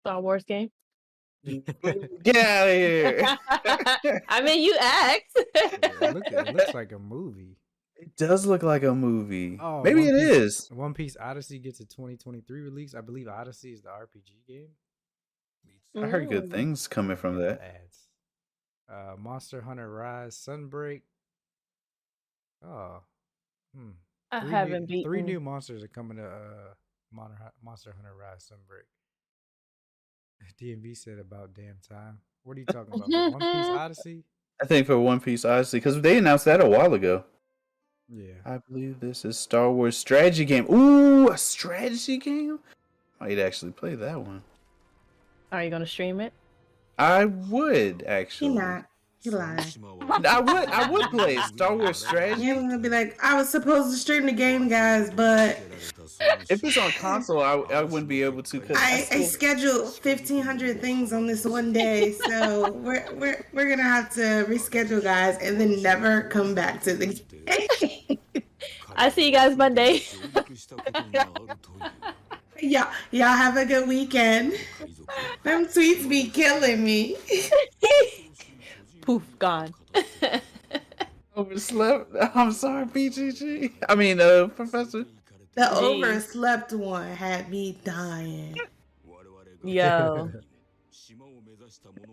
Star Wars game. Get out of here. I mean, you asked. It looks like a movie. It does look like a movie. Oh, Maybe One it Piece- is. One Piece Odyssey gets a 2023 release. I believe Odyssey is the RPG game. I heard good Mm. things coming from that. Ads. Monster Hunter Rise Sunbreak. Oh. I Three haven't new, three beaten. new monsters are coming to Monster Hunter Rise Sunbreak. DMV said about damn time. What are you talking about? For One Piece Odyssey? I think for One Piece Odyssey, because they announced that a while ago. Yeah. I believe this is Star Wars strategy game. Ooh, a strategy game? Might actually play that one. Are you gonna stream it? I would He actually. not. He lying. I would play Star Wars strategy. You're gonna be like, I was supposed to stream the game, guys, but If it's on console, I wouldn't be able to. Cause I scheduled 1,500 things on this one day, so we're gonna have to reschedule, guys, and then never come back to the game. I see you guys Monday. Y'all have a good weekend. Them tweets be killing me. Poof, gone. overslept. I'm sorry, PGG. I mean, Professor. The Jeez. overslept one had me dying. Yo.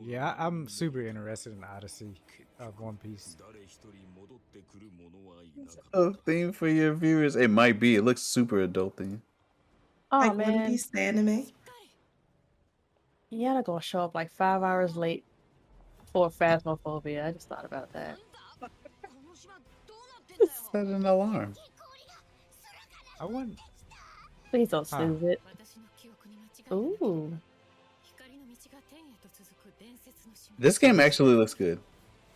Yeah, I'm super interested in Odyssey of One Piece. A theme for your viewers. It might be. It looks super adult theme. Oh Like One man. Piece the anime. Yana gonna show up like 5 hours late for Phasmophobia. I just thought about that. Set an alarm. I want. Please don't Huh. snooze it. Ooh. This game actually looks good.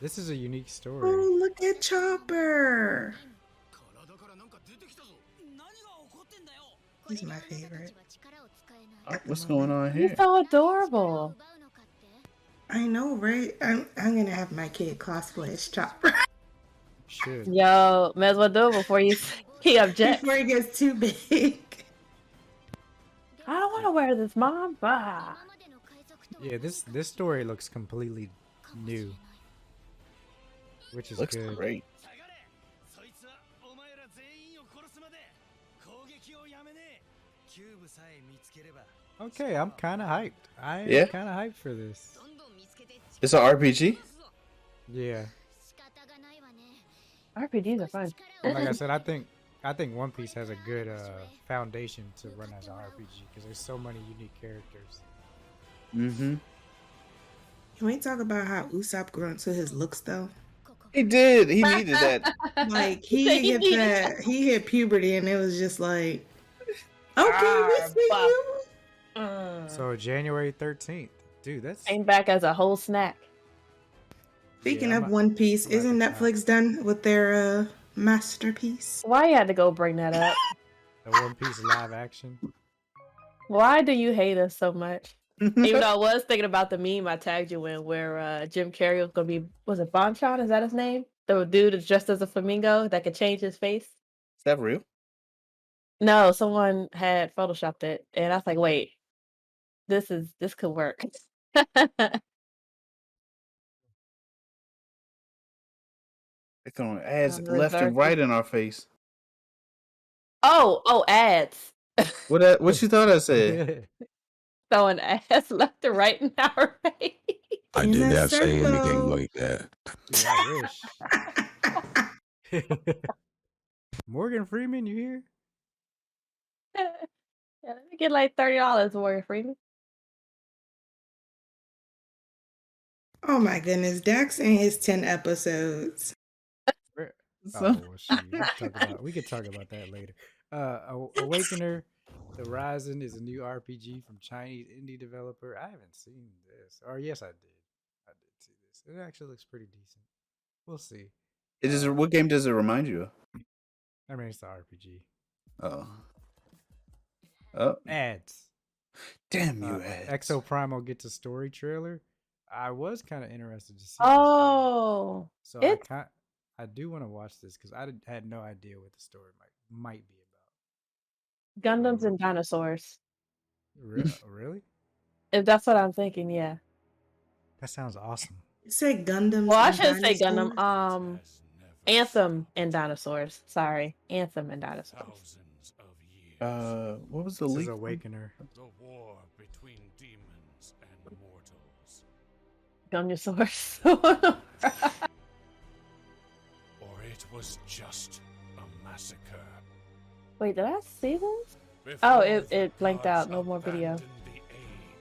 This is a unique story. Oh, look at Chopper. He's my favorite. Oh, what's going on He's here? so adorable. I know, right? I'm gonna have my kid cosplay as Chopper Should. Yo, may as well do it before he objects. before he gets too big. I don't want to wear this, Mom. Ah. Yeah, this story looks completely new. which is Looks good. great. Okay, I'm kind of hyped. I am Yeah? kind of hyped for this. It's an RPG. Yeah, RPGs are fun. and like I said, I think One Piece has a good foundation to run as an RPG because there's so many unique characters. Mm-hmm. Can we talk about how Usopp grew into his looks though? He did. He needed that. Like he hit puberty and it was just like, okay, we see Buff. you. So January 13th, dude, that's Came back as a whole snack. Speaking yeah, of One Piece, I'm at isn't the Netflix done with their masterpiece? Why you had to go bring that up? the One Piece live action. Why do you hate us so much? Even though I was thinking about the meme I tagged you in where Jim Carrey was gonna be, was it Bonchon? Is that his name? The dude is dressed as a flamingo that could change his face. Is that real? No, someone had photoshopped it, and I was like, wait, this could work. They're throwing ads I'm left and reversing. right in our face. Oh, ads. What you thought I said? Throwing ads left and right in our face. I In did a not say anything circle. like that. Dude, I wish. Morgan Freeman, you here? Yeah, let me get like $30 Morgan Freeman. Oh my goodness, Dax and his 10 episodes. Where- So- Oh well, shoot. We could talk about that later. Awakener, The Rising is a new RPG from Chinese indie developer. I haven't seen this, or yes, I did. I did see this. It actually looks pretty decent. We'll see. It is. What game does it remind you of? I mean, it's the RPG. Oh. Oh. Ads. Damn you, ads. Exo Primal gets a story trailer. I was kind of interested to see. Oh, this game. it's- So I do want to watch this because had no idea what the story might be about. Gundams and dinosaurs. Really? If that's what I'm thinking, yeah. That sounds awesome. You say Gundams. Well, I and shouldn't say dinosaurs? Gundam. Anthem and dinosaurs. Sorry, Anthem and dinosaurs. What was the This leak? is Awakener. The war between demons and mortals. Gunyosaurs. Or it was just a massacre. Wait, did I see this? Before Oh, the it blanked gods out. No more video. abandon the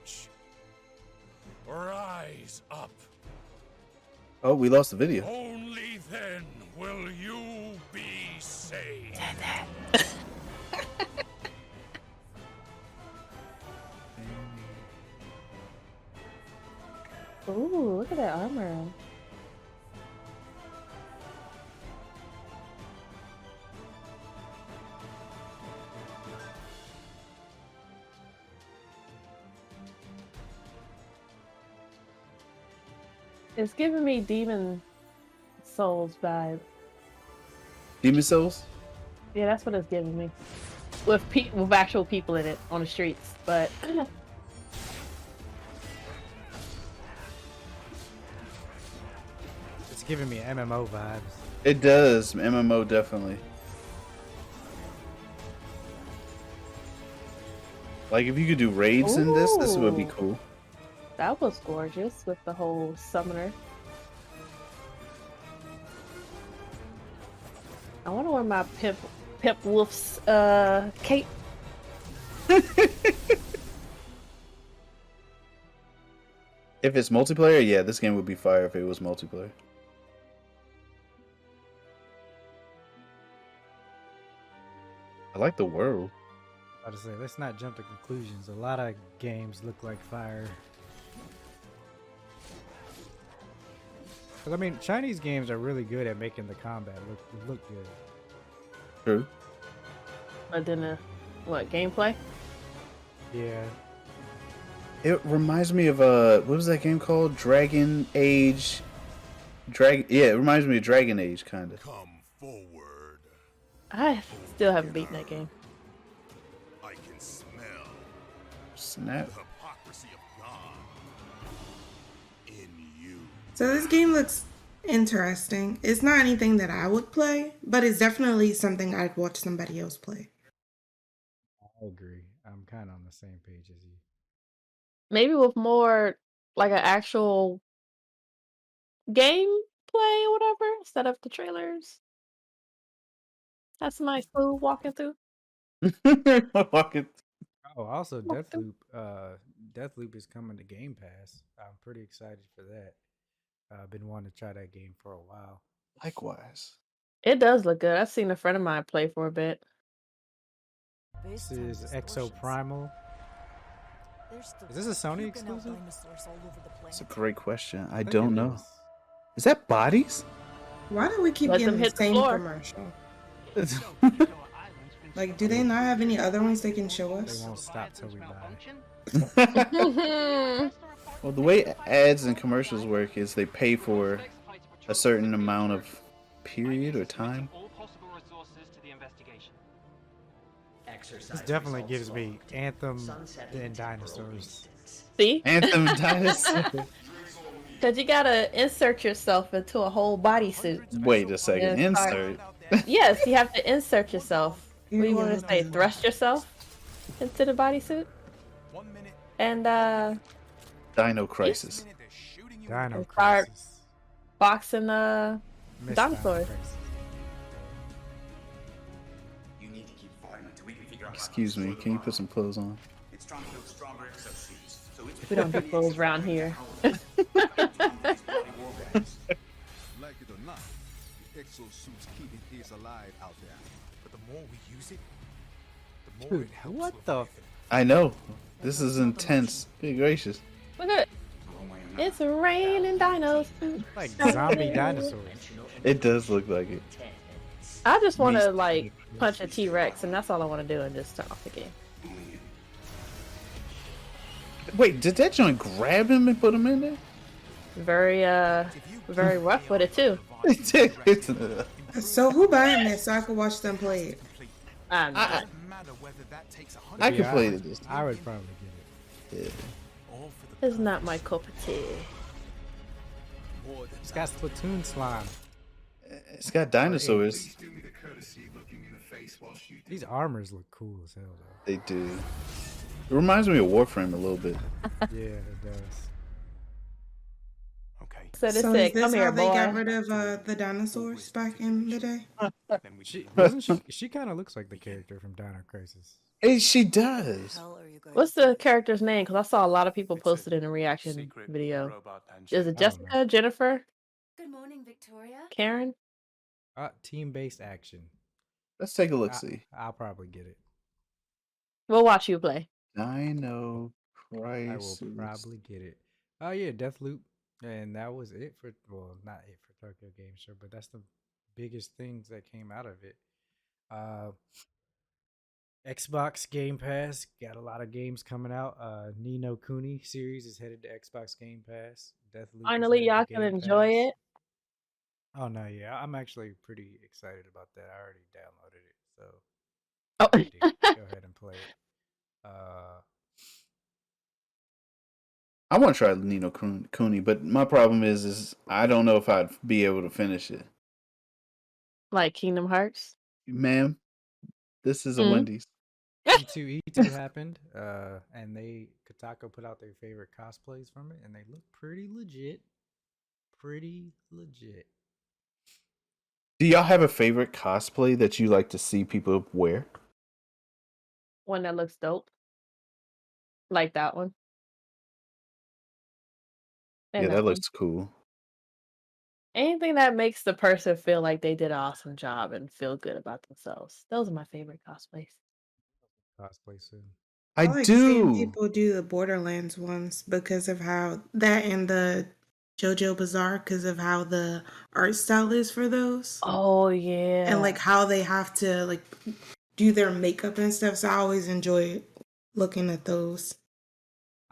age. Rise up. Oh, we lost the video. Only then will you be saved. Ooh, look at that armor. It's giving me Demon Souls vibe. Demon Souls? Yeah, that's what it's giving me. With with actual people in it on the streets, but It's giving me MMO vibes. It does. MMO definitely. Like if you could do raids in this would be Ooh. cool. that was gorgeous with the whole summoner. I want to wear my Pip Wolf's cape. If it's multiplayer, yeah, this game would be fire if it was multiplayer. I like the world. I was about to say, let's not jump to conclusions. A lot of games look like fire. Because, I mean, Chinese games are really good at making the combat look good. True. But then what, gameplay? Yeah. It reminds me of what was that game called? Dragon Age. Yeah, it reminds me of Dragon Age kind of. Come forward. I still haven't beaten that game. I can smell Snap. the hypocrisy of God in you. So this game looks Interesting. It's not anything that I would play, but it's definitely something I'd watch somebody else play. I agree. I'm kind of on the same page as you. Maybe with more like an actual gameplay or whatever instead of the trailers. Have some nice food walking through. Walking. Oh, also Walk through. Deathloop is coming to Game Pass. I'm pretty excited for that. I've been wanting to try that game for a while. Likewise. It does look good. I've seen a friend of mine play for a bit. This is Exo Primal. Is this a Sony exclusive? That's a great question. I think don't it know. is. Is that bodies? Why do we keep Let getting them the hit the same floor. commercial? Like, do they not have any other ones they can show They us? won't stop till we buy. Well, the way ads and commercials work is they pay for a certain amount of period or time. This definitely gives me Anthem and dinosaurs. See? Anthem Dinosaur. Because you gotta insert yourself into a whole bodysuit. Wait a second. Yeah, sorry. Insert. Yes, you have to insert yourself. What do you want to say? Yeah. Thrust yourself into the bodysuit? And Dino Crisis. Dino start Crisis. boxing Miss dinosaurs. Dino Crisis. Excuse me. Can you put some clothes on? We don't do clothes around here. Like it or not, the exosuits keep it alive out there. But the more we use it, the more Dude, it helps what with the? everything. I know. This is intense. Good gracious. Look at it. It's raining dinos. Like zombie dinosaurs. It does look like it. I just want to like punch a T-Rex, and that's all I want to do, and just turn off the game. Wait, did that joint grab him and put him in there? Very rough with it too. So who buying this so I can watch them play it? I'm not. I could Yeah, play this. I would probably get it. Yeah. It's not my cup of tea. It's got Splatoon slime. It's got dinosaurs. These armors look cool as hell though. They do. It reminds me of Warframe a little bit. Yeah, it does. Okay. So they So said, is this "Come how here, they got boy." rid of the dinosaurs back in the day? She kind of looks like the character from Dino Crisis. Hey, she does. What's the character's name? Because I saw a lot of people posted in a reaction video. Is it Jessica, Jennifer, Good morning, Victoria. Karen? Team-based action. Let's take a look. See. I'll probably get it. We'll watch you play. Dino I Crisis. will probably get it. Oh yeah, Deathloop, and that was it for not it for Tokyo Game Show, but that's the biggest things that came out of it. Xbox Game Pass got a lot of games coming out. Ni no Kuni series is headed to Xbox Game Pass. Deathloop. Finally, y'all can enjoy it. Oh no, yeah, I'm actually pretty excited about that. I already downloaded it, so Oh. go ahead and play it. I want to try Ni no Kuni, but my problem is I don't know if I'd be able to finish it. Like Kingdom Hearts? Ma'am, this is a Mhm. Wendy's. E2 happened, and Kotaku put out their favorite cosplays from it, and they look pretty legit. Pretty legit. Do y'all have a favorite cosplay that you like to see people wear? One that looks dope. Like that one. And Yeah, that one. looks cool. Anything that makes the person feel like they did an awesome job and feel good about themselves. Those are my favorite cosplays. Cosplay soon. I like seeing do. people do the Borderlands ones because of how that and the JoJo Bizarre because of how the art style is for those. Oh yeah. And like how they have to like do their makeup and stuff. So I always enjoy looking at those.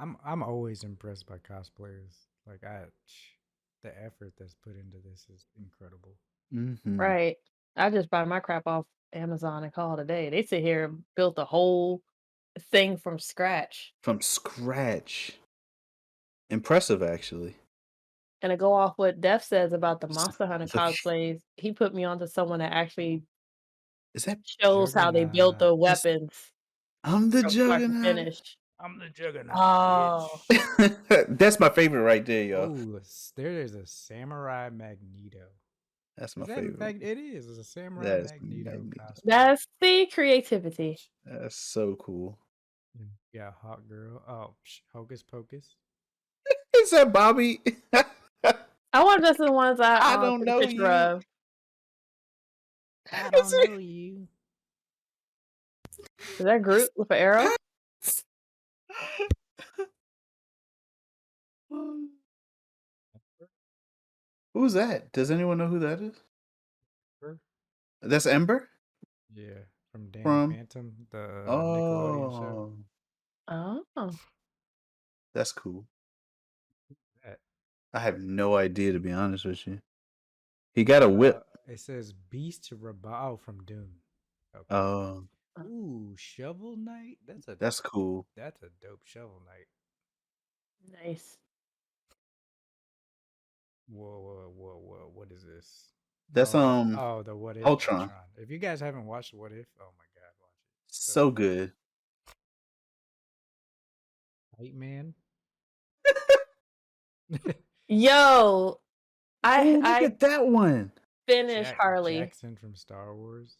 I'm always impressed by cosplayers. Like the effort that's put into this is incredible. Mm-hmm. Right. I just buy my crap off Amazon and call it a day. They sit here and built the whole thing from scratch. From scratch. Impressive, actually. And to go off what Def says about the S- Monster Hunter the f- cosplays, he put me onto someone that actually Is that shows how they built the Juggernaut. weapons I'm the from start to Juggernaut? finish. I'm the Juggernaut, Oh, bitch. That's my favorite right there, yo. Oh, there's a Samurai Magneto. That's my Is that favorite. it is. It's a Samurai That's Magneto Magneto. cosplay. that's the creativity. That's so cool. Yeah, Hot Girl. Oh, Hocus Pocus. Is that Bobby? I wonder if that's the ones I I don't took a know picture you. of. I don't know you. Is that Groot with an arrow? Who's that? Does anyone know who that is? That's Ember Yeah, from Danny from. Phantom, the Nickelodeon show. Oh, Oh, that's cool. That. I have no idea, to be honest with you. He got a whip. It says Beast Rabao from Doom. Okay. Oh, Ooh, Shovel Knight. that's cool. That's a dope Shovel Knight. nice. Whoa! What is this? That's Oh, the What If Ultron. If you guys haven't watched What If, oh my god, watch it. So good. White Man. Yo, Look I at that one. finished Harley. Jackson from Star Wars.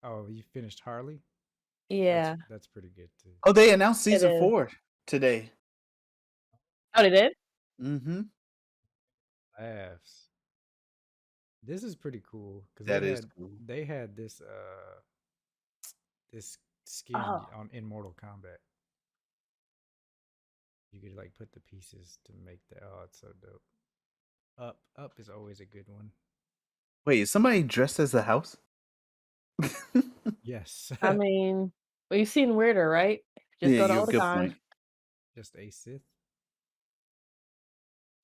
Oh, you finished Harley? Yeah. That's pretty good too. Oh, they announced It season is. 4 today. Oh, they did? Mm-hmm. Laughs. This is pretty cool because That is cool. they had this skin Oh. in Mortal Kombat. You could like put the pieces to make the it's so dope. Up is always a good one. Wait, is somebody dressed as the house? Yes. I mean, well, you've seen Weirder, right? Just go to good Otakon. point. Just a Sith.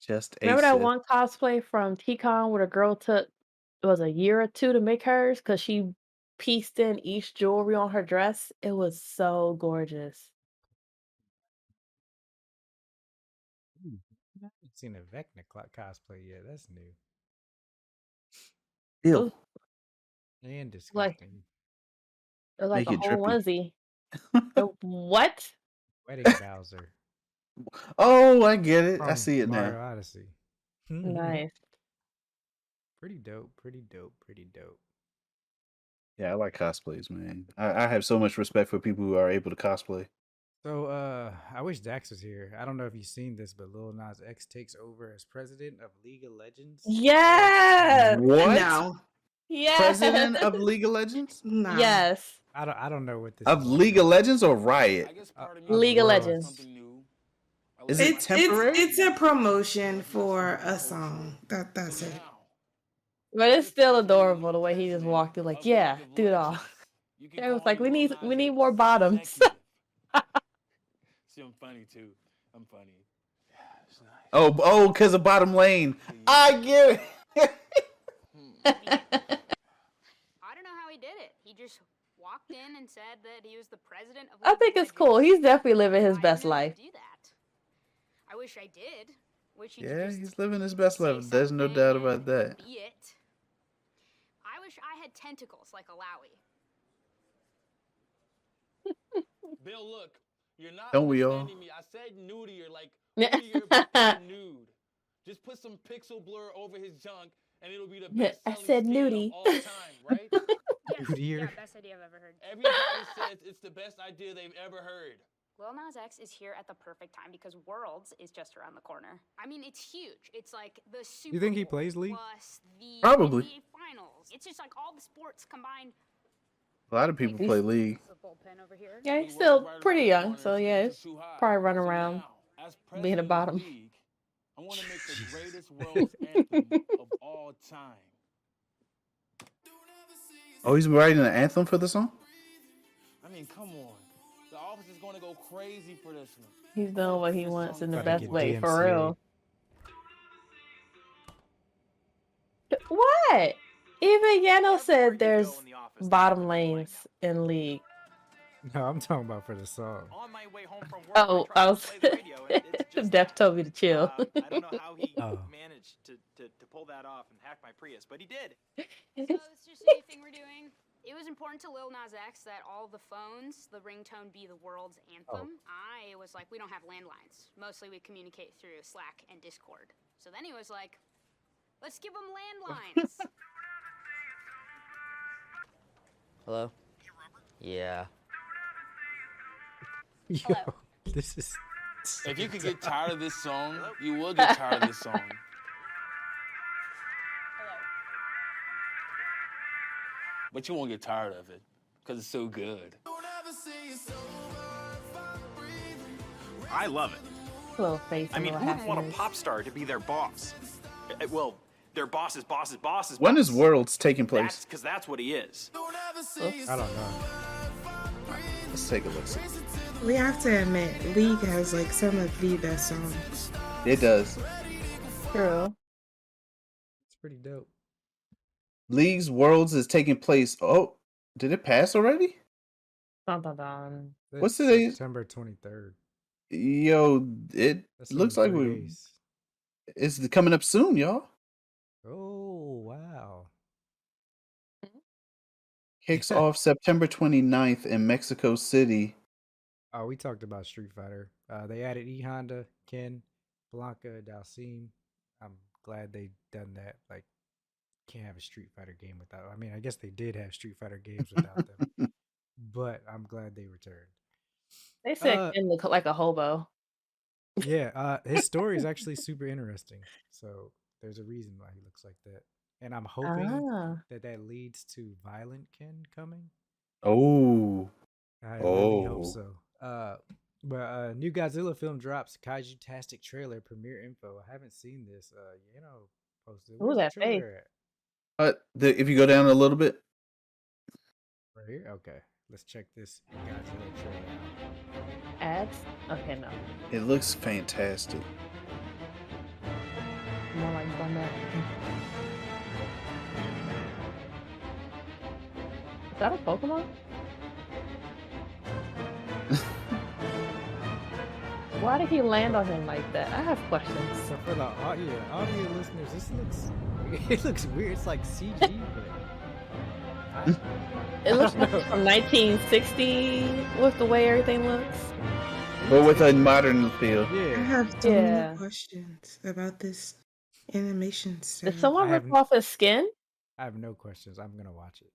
Just a Remember that Sith. one cosplay from TCon where the girl took it was a year or two to make hers because she pieced in each jewelry on her dress? It was so gorgeous. Ooh, I haven't seen a Vecna cosplay yet. That's new Ew. and disgusting. It was like Make a it whole drippy. onesie. What? Wedding Bowser. Oh, I get it. I From see it Mario now. Odyssey. Nice. Pretty dope. Pretty dope. Yeah, I like cosplays, man. I have so much respect for people who are able to cosplay. So I wish Dax was here. I don't know if you've seen this, but Lil Nas X takes over as president of League of Legends. Yes. What? No. Yes. President of League of Legends? No. Yes. I don't know what this Of is League of Legends or Riot? League of Legends. Is it temporary? It's a promotion for a song. That's it. But it's still adorable the way he just walked through, like, yeah, do it all. It was like, we need more bottoms. See, I'm funny too. I'm funny. Yeah, it's nice. Oh, because of bottom lane. I get it. I don't know how he did it. He just walked in and said that he was the president of. I think it's cool. He's definitely living his best life. Do that. I wish I did. Wish he Yeah, could he's living his best life. There's no doubt about that. be it. I wish I had tentacles like Alawi. Bill, look, you're not Don't we all? understanding me. I said nudier, like nudier nude. Just put some pixel blur over his junk, and it'll be the best. I said nudie. Of all time, right? Nudier. Yeah, best idea I've ever heard. Everybody says it's the best idea they've ever heard. Lil Nas X is here at the perfect time because Worlds is just around the corner. I mean, it's huge. It's like the Super You think he Bowl plays League? plus the Probably. NBA Finals. It's just like all the sports combined. A lot of people play League. Yeah, he's still pretty young, so yeah, he's probably running around being a bottom. I want to make the greatest Worlds anthem of all time. Oh, he's writing an anthem for the song? I mean, come on. The office is going to go crazy for this one. He's doing what he wants in the Gotta best get way, for DMCA. real. What? Even Yano said there's bottom lanes in League. No, I'm talking about for the song. On my way home from work, Oh, I I tried was. to play the radio, and it's just Def told me to chill. I don't know how he Oh. managed to pull that off and hack my Prius, but he did. So it's just a new thing we're doing. It was important to Lil Nas X that all the phones, the ringtone be the world's anthem. I was like, we don't have landlines. Mostly we communicate through Slack and Discord. So then he was like, let's give them landlines. Hello? Yeah. Yo, this is. If you could get tired of this song, you will get tired of this song. But you won't get tired of it because it's so good. I love it. Little face. I mean, little who wouldn't want a happiness. pop star to be their boss? Well, their boss's boss's boss's When boss. is Worlds taking place? Because that's what he is. I don't know. Let's take a look. We have to admit, League has like some of the best songs. It does. True. It's pretty dope. League's Worlds is taking place. Oh, did it pass already? Dun, dun, dun. What's It's today? September 23rd. Yo, it That's looks only like 3 we days. it's coming up soon, y'all. Oh, wow. Kicks off September 29th in Mexico City. Oh, we talked about Street Fighter. They added E Honda, Ken, Blanca, Dalsim. I'm glad they done that. Like, can't have a Street Fighter game without. I mean, I guess they did have Street Fighter games without them, but I'm glad they returned. They said Ken look like a hobo. Yeah, his story is actually super interesting. So there's a reason why he looks like that, and I'm hoping that leads to Violent Ken coming. Oh, I really hope so. But new Godzilla film drops. Kaiju-tastic trailer premiere info. I haven't seen this. Posted. Who's that the face? trailer at? If you go down a little bit, Right here. Okay, let's check this Godzilla trailer out. Ads? Okay, no. it looks fantastic. More like Burnett. Is that a Pokemon? Why did he land on him like that? I have questions. So for the audio listeners, this looks it looks weird. It's like CG, but It looks like it's from 1960 with the way everything looks. But with a modern feel. I yeah. have so many questions about this animation style. Did someone I rip have- off his skin? I have no questions. I'm gonna watch it.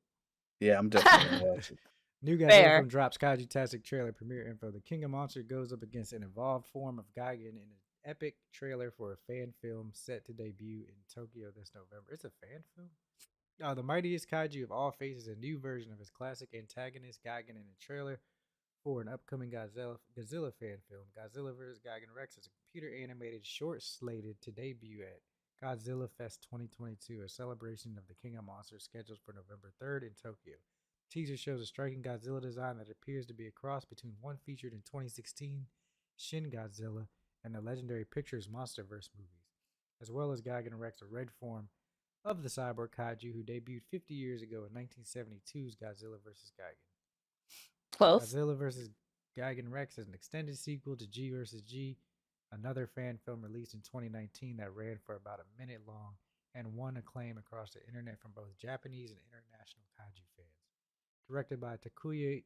Yeah, I'm definitely gonna watch it. New Godzilla Fair. film drops. Kaiju-tastic trailer premiere info. The King of Monsters goes up against an evolved form of Gigan in an epic trailer for a fan film set to debut in Tokyo this November. It's a fan film? The mightiest kaiju of all faces a new version of his classic antagonist Gigan in a trailer for an upcoming Godzilla fan film. Godzilla vs. Gigan Rex is a computer animated short slated to debut at Godzilla Fest 2022, a celebration of the King of Monsters scheduled for November 3rd in Tokyo. Teaser shows a striking Godzilla design that appears to be a cross between one featured in 2016 Shin Godzilla and the legendary Pictures Monsterverse movies, as well as Gigan Rex, a red form of the cyborg kaiju who debuted 50 years ago in 1972's Godzilla vs. Gigan. Close. Godzilla vs. Gigan Rex is an extended sequel to G vs. G, another fan film released in 2019 that ran for about a minute long and won acclaim across the internet from both Japanese and international kaiju fans. Directed by Takuya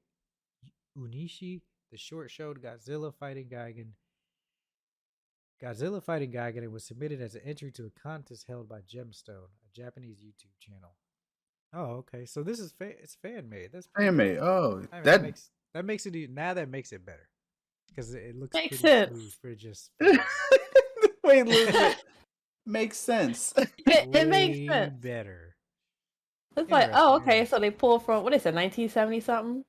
Unishi, the short showed Godzilla fighting Gigan. And was submitted as an entry to a contest held by Gemstone, a Japanese YouTube channel. Oh, okay. So this is it's fan made. That's pretty Fan made. cool. Oh, I mean, that that makes it that makes it better because it looks Makes pretty sense. smooth for just wait a little bit. Makes sense. It makes way sense. better. It's like, oh, Interesting, okay, so they pulled from, what is it, 1970 something?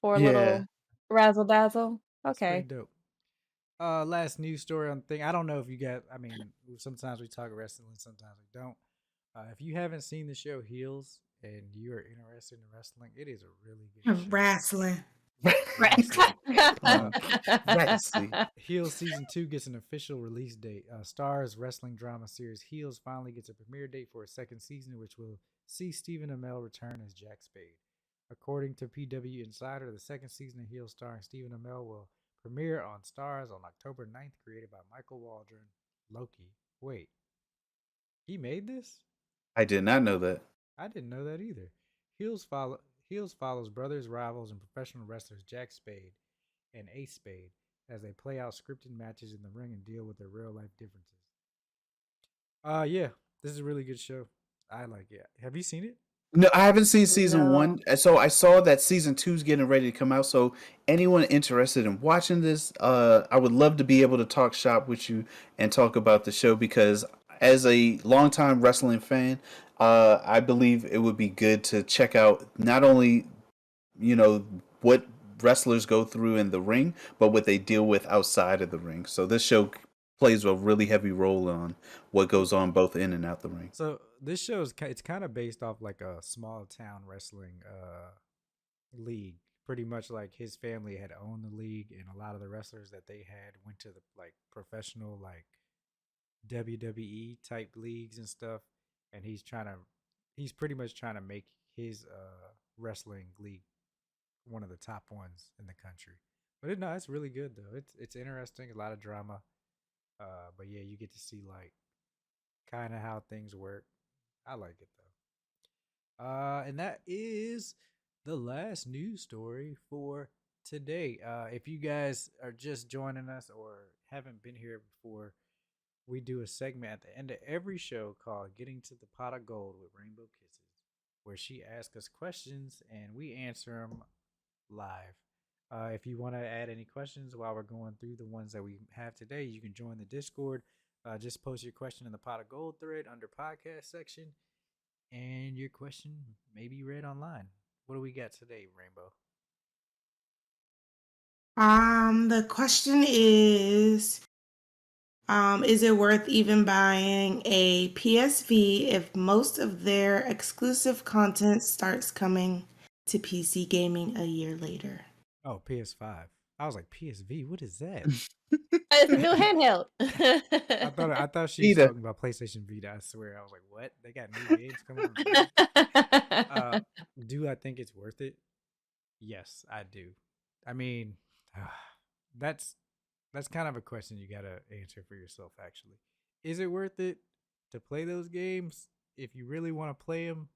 For a Yeah. little razzle dazzle? It's pretty Okay. dope. Last news story on the thing. I don't know if you got. I mean, sometimes we talk wrestling, sometimes we don't. If you haven't seen the show Heels and you are interested in wrestling, it is a really good show. Wrestling. Wrestling. Heels season 2 gets an official release date. Starz wrestling drama series Heels finally gets a premiere date for a second season, which will see Stephen Amell return as Jack Spade. According to PW Insider, the second season of Heel starring Stephen Amell will premiere on Stars on October 9th, created by Michael Waldron. Loki. Wait, he made this? I did not know that. I didn't know that either. Heels follows brothers, rivals, and professional wrestlers Jack Spade and Ace Spade as they play out scripted matches in the ring and deal with their real life differences. Yeah, this is a really good show. I like it. Have you seen it? No, I haven't seen season No. 1. So I saw that season 2 is getting ready to come out. So anyone interested in watching this, I would love to be able to talk shop with you and talk about the show because as a longtime wrestling fan, I believe it would be good to check out not only, what wrestlers go through in the ring, but what they deal with outside of the ring. So this show plays a really heavy role on what goes on both in and out the ring. So this show is it's kind of based off like a small town wrestling league. Pretty much like his family had owned the league, and a lot of the wrestlers that they had went to the like professional like WWE type leagues and stuff. And he's pretty much trying to make his wrestling league one of the top ones in the country. But no, it's really good though. It's interesting, a lot of drama. But yeah, you get to see like kind of how things work. I like it though. And that is the last news story for today. If you guys are just joining us or haven't been here before, we do a segment at the end of every show called Getting to the Pot of Gold with Rainbowkisses, where she asks us questions and we answer them live. If you want to add any questions while we're going through the ones that we have today, you can join the Discord. Just post your question in the Pot of Gold thread under podcast section, and your question may be read online. What do we got today, Rainbow? The question is it worth even buying a PSV if most of their exclusive content starts coming to PC gaming a year later? Oh, PS5. I was like, PSV. What is that? It's a new handheld. I thought she was talking about PlayStation Vita. I swear, I was like, what? They got new games coming from do I think it's worth it? Yes, I do. I mean, that's kind of a question you gotta answer for yourself. Actually, is it worth it to play those games if you really want to play them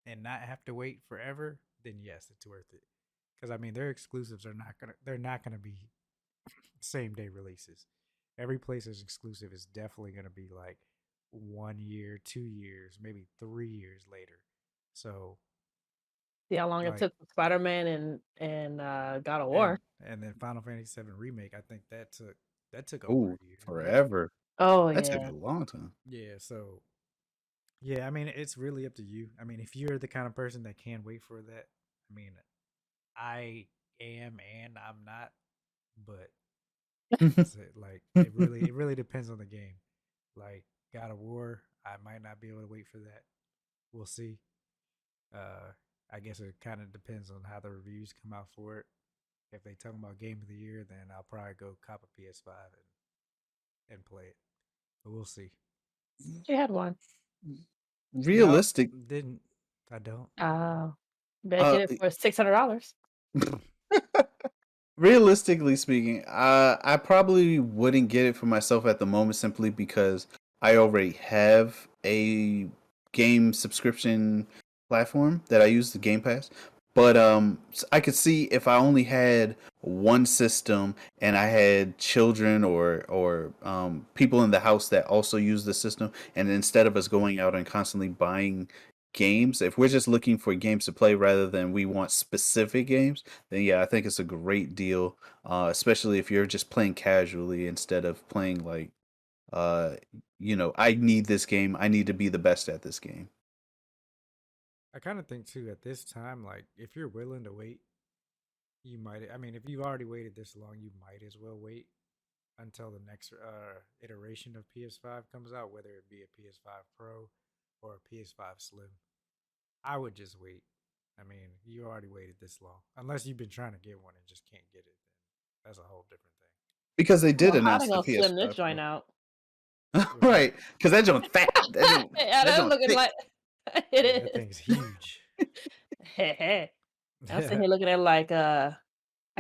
and not have to wait forever? Then yes, it's worth it. Because I mean, their exclusives they're not gonna be same day releases. Every PlayStation exclusive is definitely gonna be like 1 year, 2 years, maybe 3 years later. So see how long like, it took for Spider-Man and God of War. And then Final Fantasy VII Remake, I think that took over Ooh, a year. forever. Oh That yeah. took a long time. Yeah, so yeah, I mean, it's really up to you. I mean, if you're the kind of person that can wait for that, I mean, I am and I'm not, but it really depends on the game. Like God of War, I might not be able to wait for that. We'll see. I guess it kind of depends on how the reviews come out for it. If they talk about Game of the Year, then I'll probably go cop a PS5 and play it. But we'll see. She had one. Realistic. No, didn't. I don't. Oh. Better get it for $600. Realistically speaking, I probably wouldn't get it for myself at the moment simply because I already have a game subscription platform that I use, the Game Pass. But I could see if I only had one system and I had children or people in the house that also use the system, and instead of us going out and constantly buying games, if we're just looking for games to play rather than we want specific games, then yeah, I think it's a great deal. Especially if you're just playing casually instead of playing like, I need this game. I need to be the best at this game. I kind of think too at this time, like if you're willing to wait, you might. I mean, if you've already waited this long, you might as well wait until the next iteration of PS5 comes out, whether it be a PS5 Pro or a PS5 Slim. I would just wait. I mean, you already waited this long. Unless you've been trying to get one and just can't get it, then that's a whole different thing. Because they did Well, announce the how they gonna slim this PS5 joint out? right, because that joint fat. Yeah, that's looking thick. like it Yeah, is. that thing's huge. Hey, I'm sitting here looking at it like I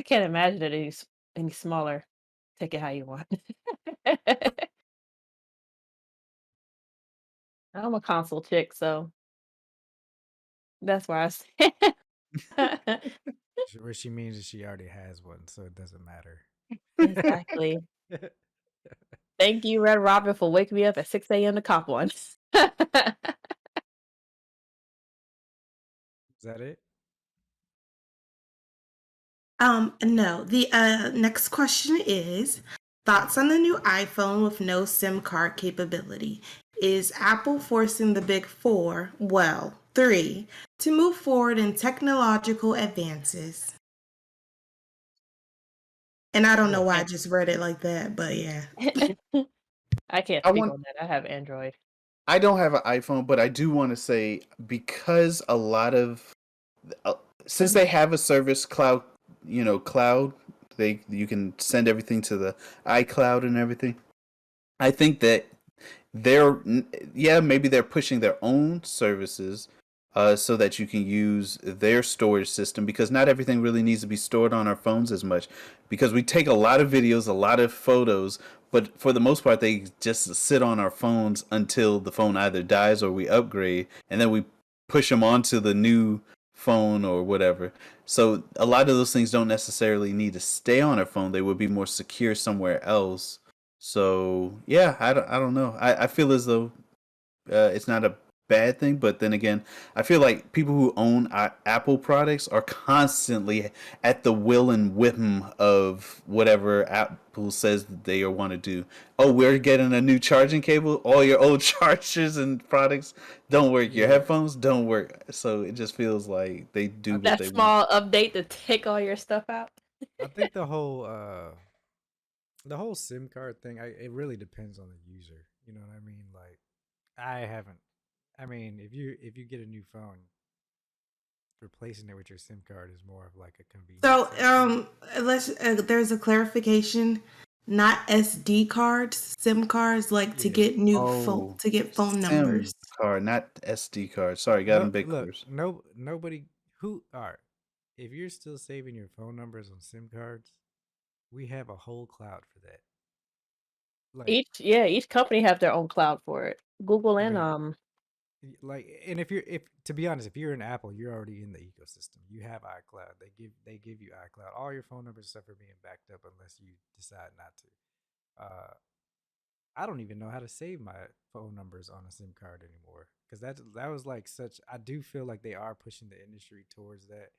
can't imagine it any smaller. Take it how you want. I'm a console chick, so that's why I say What she means is she already has one, so it doesn't matter. exactly. Is Thank you, Red Robin, for waking me up at 6 a.m. to cop one. that it? No. The next question is thoughts on the new iPhone with no SIM card capability. Is Apple forcing the big four, well, three, to move forward in technological advances? And I don't know Well, why I just read it like that, but yeah. I can't I speak want. on that. I have Android. I don't have an iPhone, but I do want to say because a lot of uh, since they have a service cloud, cloud, you can send everything to the iCloud and everything. I think that they're yeah, maybe they're pushing their own services so that you can use their storage system because not everything really needs to be stored on our phones as much because we take a lot of videos, a lot of photos, but for the most part they just sit on our phones until the phone either dies or we upgrade and then we push them onto the new phone or whatever. So a lot of those things don't necessarily need to stay on our phone. They would be more secure somewhere else. So yeah, I don't know. I feel as though it's not a bad thing, but then again, I feel like people who own Apple products are constantly at the will and whim of whatever Apple says that they want to do. Oh, we're getting a new charging cable. All your old chargers and products don't work. Your Yeah, headphones don't work. So it just feels like they do what That they want. small update to take all your stuff out. I think the whole SIM card thing, it really depends on the user. You know what I mean? Like, I haven't. I mean, if you get a new phone, replacing it with your SIM card is more of like a convenience So, type thing. let's there's a clarification. Not SD cards, SIM cards, like to Yeah. get new phone Oh, to get phone numbers. SIM card, not SD card. Sorry, got No, them big look, cars. nobody who are. If you're still saving your phone numbers on SIM cards, we have a whole cloud for that. Like, Each company have their own cloud for it. Google I and mean, and if to be honest, if you're an Apple, you're already in the ecosystem. You have iCloud. They give you iCloud. All your phone numbers and stuff are being backed up unless you decide not to. I don't even know how to save my phone numbers on a SIM card anymore because that was like such. I do feel like they are pushing the industry towards that,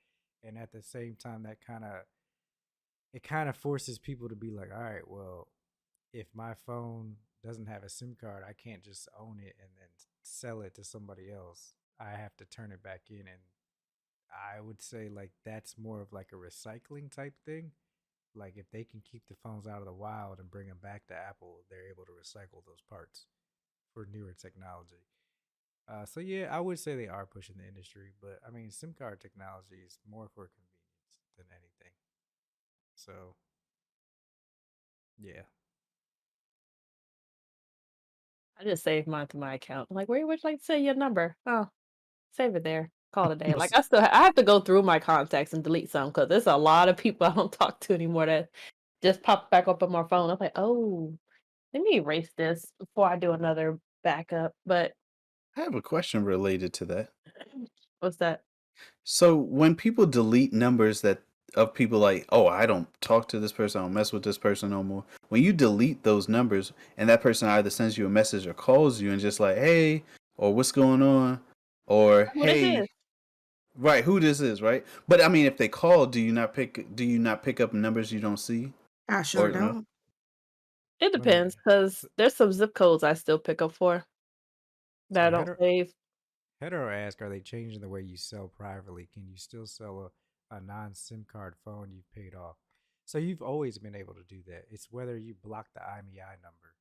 and at the same time, it kind of forces people to be like, all right, well, if my phone doesn't have a SIM card, I can't just own it and then sell it to somebody else. I have to turn it back in, and I would say like that's more of like a recycling type thing. Like if they can keep the phones out of the wild and bring them back to Apple, they're able to recycle those parts for newer technology. So yeah, I would say they are pushing the industry, but I mean, SIM card technology is more for convenience than anything. So yeah, I just saved mine to my account. I'm like, where would you like to say your number? Oh, save it there. Call it a day. well, Like I have to go through my contacts and delete some because there's a lot of people I don't talk to anymore that just pop back up on my phone. I'm like, oh, let me erase this before I do another backup. But I have a question related to that. what's that? So when people delete numbers that of people like, oh, I don't talk to this person, I don't mess with this person no more. When you delete those numbers and that person either sends you a message or calls you and just like, hey, or what's going on, or Who this hey, is? right, who this is, right? But I mean, if they call, do you not pick up numbers you don't see I sure or no? don't. It let me. depends because there's some zip codes I still pick up for that So I don't header save. Hetero ask, are they changing the way you sell privately? Can you still sell a non SIM card phone you've paid off? So you've always been able to do that. It's whether you block the IMEI number.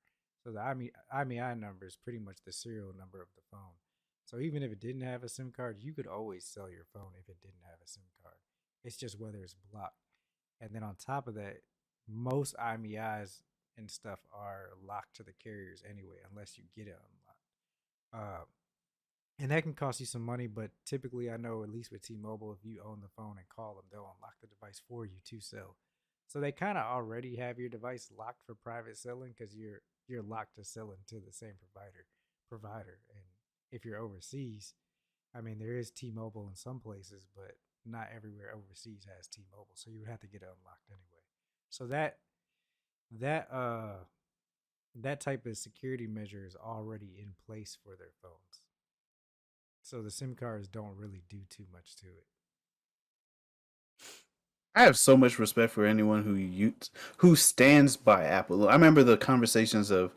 So the IMEI number is pretty much the serial number of the phone. So even if it didn't have a SIM card, you could always sell your phone if it didn't have a SIM card. It's just whether it's blocked. And then on top of that, most IMEIs and stuff are locked to the carriers anyway, unless you get it unlocked. And that can cost you some money, but typically I know at least with T-Mobile, if you own the phone and call them, they'll unlock the device for you to sell. So they kind of already have your device locked for private selling because you're locked to selling to the same provider. And if you're overseas, I mean there is T-Mobile in some places, but not everywhere overseas has T-Mobile. So you would have to get it unlocked anyway. So that that type of security measure is already in place for their phones. So the SIM cards don't really do too much to it. I have so much respect for anyone who stands by Apple. I remember the conversations of,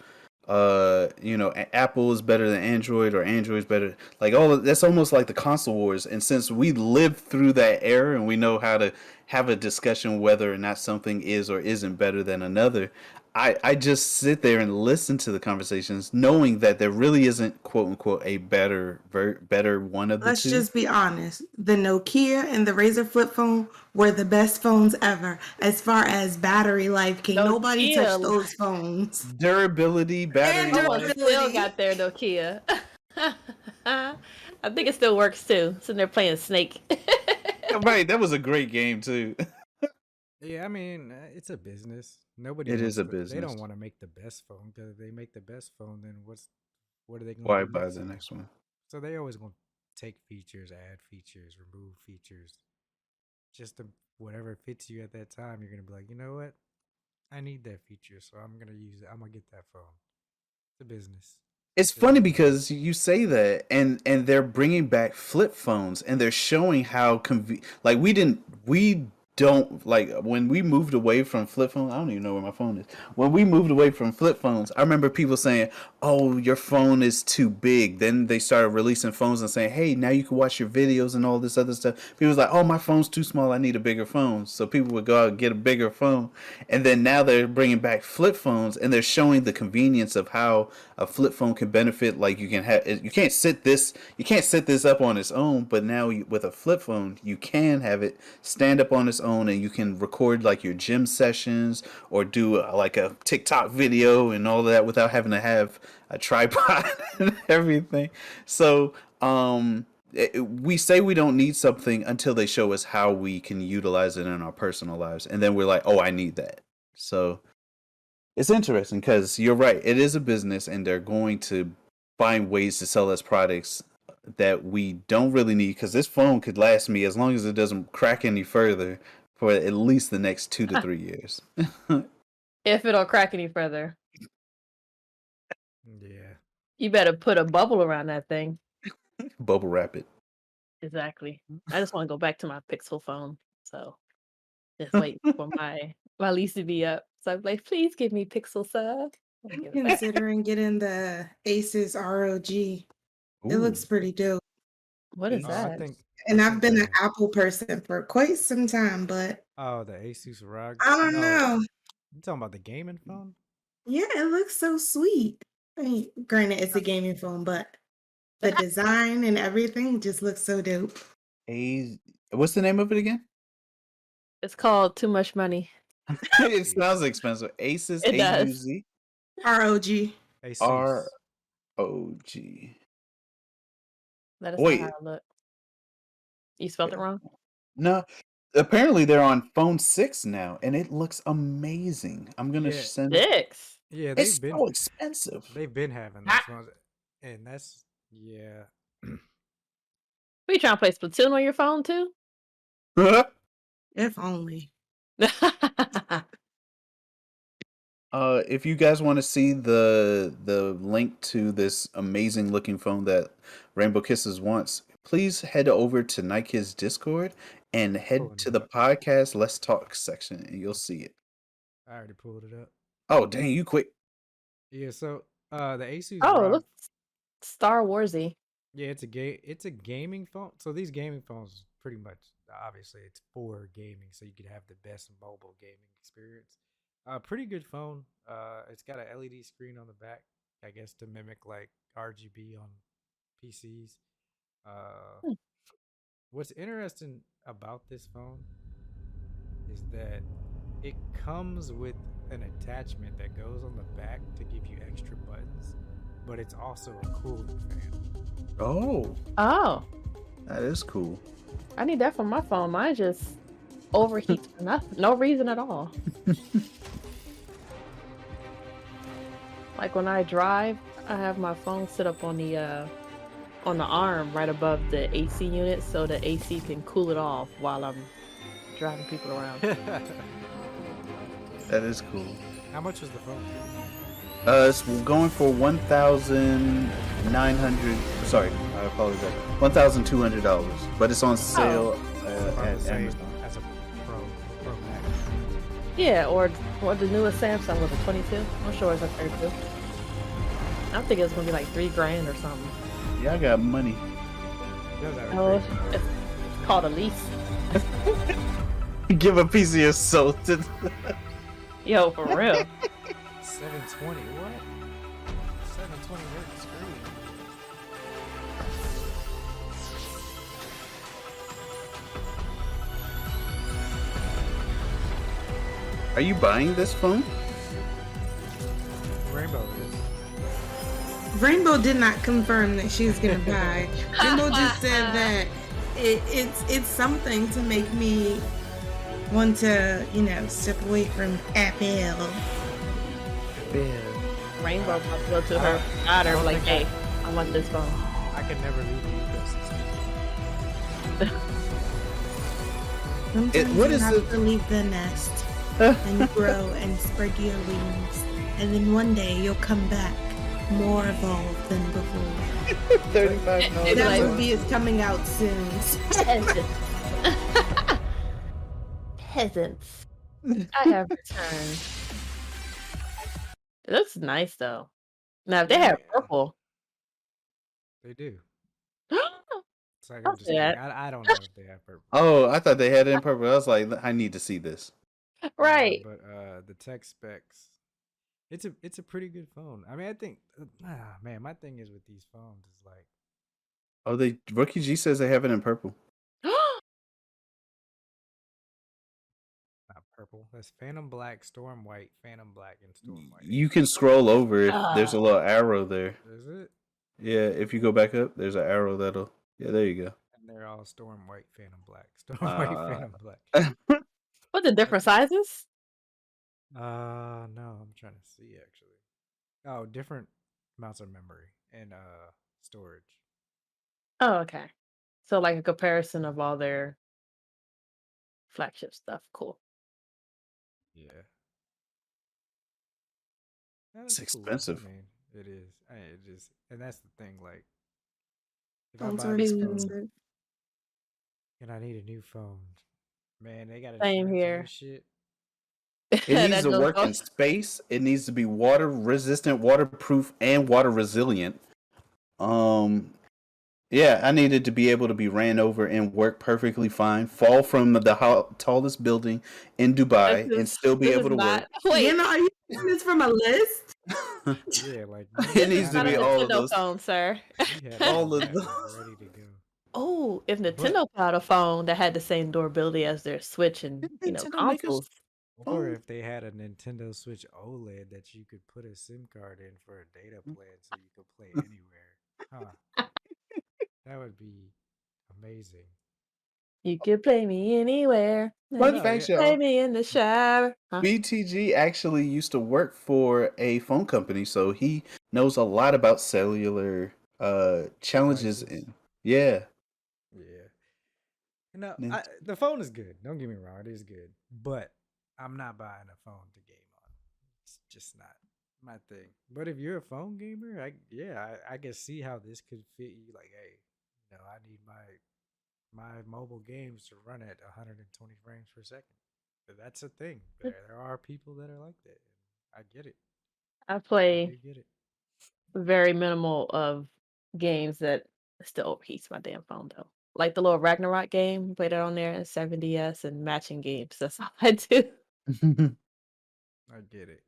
Apple is better than Android or Android is better. Like that's almost like the console wars. And since we lived through that era and we know how to have a discussion whether or not something is or isn't better than another, I just sit there and listen to the conversations, knowing that there really isn't quote unquote a better one of the Let's two. just be honest. The Nokia and the Razr flip phone were the best phones ever. As far as battery life, can nobody touch Nokia. those phones. Durability, battery And Someone life. still got their Nokia. I think it still works too. Sitting there playing Snake. Right, that was a great game too. Yeah, I mean, it's a business. Nobody It is wants a to. They business. don't want to make the best phone because if they make the best phone, then what are they going Why to do buy next the time? next one? So they always going to take features, add features, remove features, just to whatever fits you at that time. You're gonna be like, you know what? I need that feature, so I'm gonna use it. I'm gonna get that phone. It's a business. It's funny because you say that, and they're bringing back flip phones, and they're showing how like we don't like when we moved away from flip phones. I don't even know where my phone is. When we moved away from flip phones, I remember people saying, "Oh, your phone is too big." Then they started releasing phones and saying, "Hey, now you can watch your videos and all this other stuff." People was like, "Oh, my phone's too small. I need a bigger phone." So people would go out and get a bigger phone, and then now they're bringing back flip phones, and they're showing the convenience of how a flip phone can benefit. Like you can't set this up on its own, but now with a flip phone you can have it stand up on its own, and you can record like your gym sessions or do like a TikTok video and all of that without having to have a tripod and everything. So we say we don't need something until they show us how we can utilize it in our personal lives, and then we're like, oh, I need that. So it's interesting because you're right. It is a business, and they're going to find ways to sell us products that we don't really need. Because this phone could last me as long as it doesn't crack any further for at least the next 2 to 3 years. If it don't crack any further, Yeah. you better put a bubble around that thing. Bubble wrap it. Exactly. I just want to go back to my Pixel phone. So just wait for my lease to be up. So I'm like, please give me Pixel sub. I'm considering getting the Asus ROG. It looks pretty dope. What is I that? think. And I I've think been an the Apple person for quite some time, but the Asus ROG. I don't know. You talking about the gaming phone? Yeah, it looks so sweet. I mean, granted, it's a gaming phone, but the design and everything just looks so dope. What's the name of it again? It's called Too Much Money. It sounds expensive. Asus. It does. AUZ. ROG. Asus. ROG. Let us know Wait. how it look. You spelled it wrong? No. Apparently they're on phone 6 now, and it looks amazing. I'm gonna Yeah. send. 6. Yeah, It's they've been so expensive. They've been having those phones, and that's yeah. What you trying to play Splatoon on your phone too? If only. If you guys want to see the link to this amazing looking phone that Rainbowkisses wants, please head over to Nike's Discord and head Pulling to it the up. podcast Let's Talk section, and you'll see it. I already pulled it up. Oh dang, you quick! Yeah, so the Asus Oh, it ROG. looks Star Warsy. Yeah, it's a gaming phone. So these gaming phones, pretty much, obviously, it's for gaming, so you could have the best mobile gaming experience. Pretty good phone. It's got an LED screen on the back, I guess, to mimic like RGB on PCs. What's interesting about this phone is that it comes with an attachment that goes on the back to give you extra buttons. but it's also a cooling fan. Oh, Oh, that is cool. I need that for my phone. Mine just overheats for nothing, no reason at all. Like when I drive, I have my phone set up on the arm right above the AC unit, so the AC can cool it off while I'm driving people around. That is cool. How much was the phone? It's going for $1,900. Sorry, I apologize. $1,200, but it's on sale at Amazon. As a Pro Max. Yeah, or the newest Samsung was a 22. I'm sure it's a 32. I think it's gonna be like $3,000 or something. Yeah, I got money. Oh, it's called a lease. Give a piece of your soul to. Yo, for real. 720. What? 720 hertz screen. Are you buying this phone? Rainbow is. Rainbow did not confirm that she's gonna buy. Rainbow just said that it's something to make me want to, step away from Apple. Rainbow about to go to her daughter like, hey, I want this phone. I can never leave the ecosystem. Sometimes what you is have it? to leave the nest and grow and spread your wings, and then one day you'll come back more evolved than before. $35. That movie is coming out soon. Peasants. I have returned. It looks nice though. Now if they had purple. They do. It's like I'll I'm just say kidding. that. I don't know if they have purple. Oh, I thought they had it in purple. I was like, I need to see this. Right. But the tech specs, it's a pretty good phone. I mean, I think, man, my thing is with these phones is like, Oh, Rookie G says they have it in purple. not purple. That's Phantom Black, Storm White, Phantom Black, and Storm White. You can scroll over if there's a little arrow there. Is it? Yeah, if you go back up, there's an arrow that'll. Yeah, there you go. And they're all Storm White, Phantom Black, Storm White, Phantom Black. What, the different sizes? No, I'm trying to see actually. Oh, different amounts of memory and storage. Oh, okay. So like a comparison of all their flagship stuff. Cool. Yeah. It's That's cool. expensive. I mean, it is. It just, and that's the thing. Like, if Phones I buy are this phone expensive. and I need a new phone, man, they got Same insurance on here. this shit. It needs to work in space. It needs to be water resistant, waterproof, and water resilient. Yeah, I needed to be able to be ran over and work perfectly fine, fall from the tallest building in Dubai, and still be able to work. Wait, are you doing this from a list? Yeah, like It needs to not a be all of Nintendo those. phone, sir. you had All of that those. ready to go. Oh, if Nintendo had a phone that had the same durability as their Switch and Nintendo make us- consoles. Or if they had a Nintendo Switch OLED that you could put a SIM card in for a data plan so you could play anywhere. Huh. That would be amazing. You could play me anywhere. Fun You fact, could play y'all. me in the shower. Huh? BTG actually used to work for a phone company, so he knows a lot about cellular challenges. Devices. Yeah. Yeah. The phone is good. Don't get me wrong, it is good. But I'm not buying a phone to game on. It's just not my thing. But if you're a phone gamer, I can see how this could fit you. Like, hey, I need my mobile games to run at 120 frames per second. That's a thing. There are people that are like that. I get it. I I play do get it. very minimal of games that still overheats my damn phone though. Like the little Ragnarok game, play that on there and 7DS and matching games. That's all I do. I get it.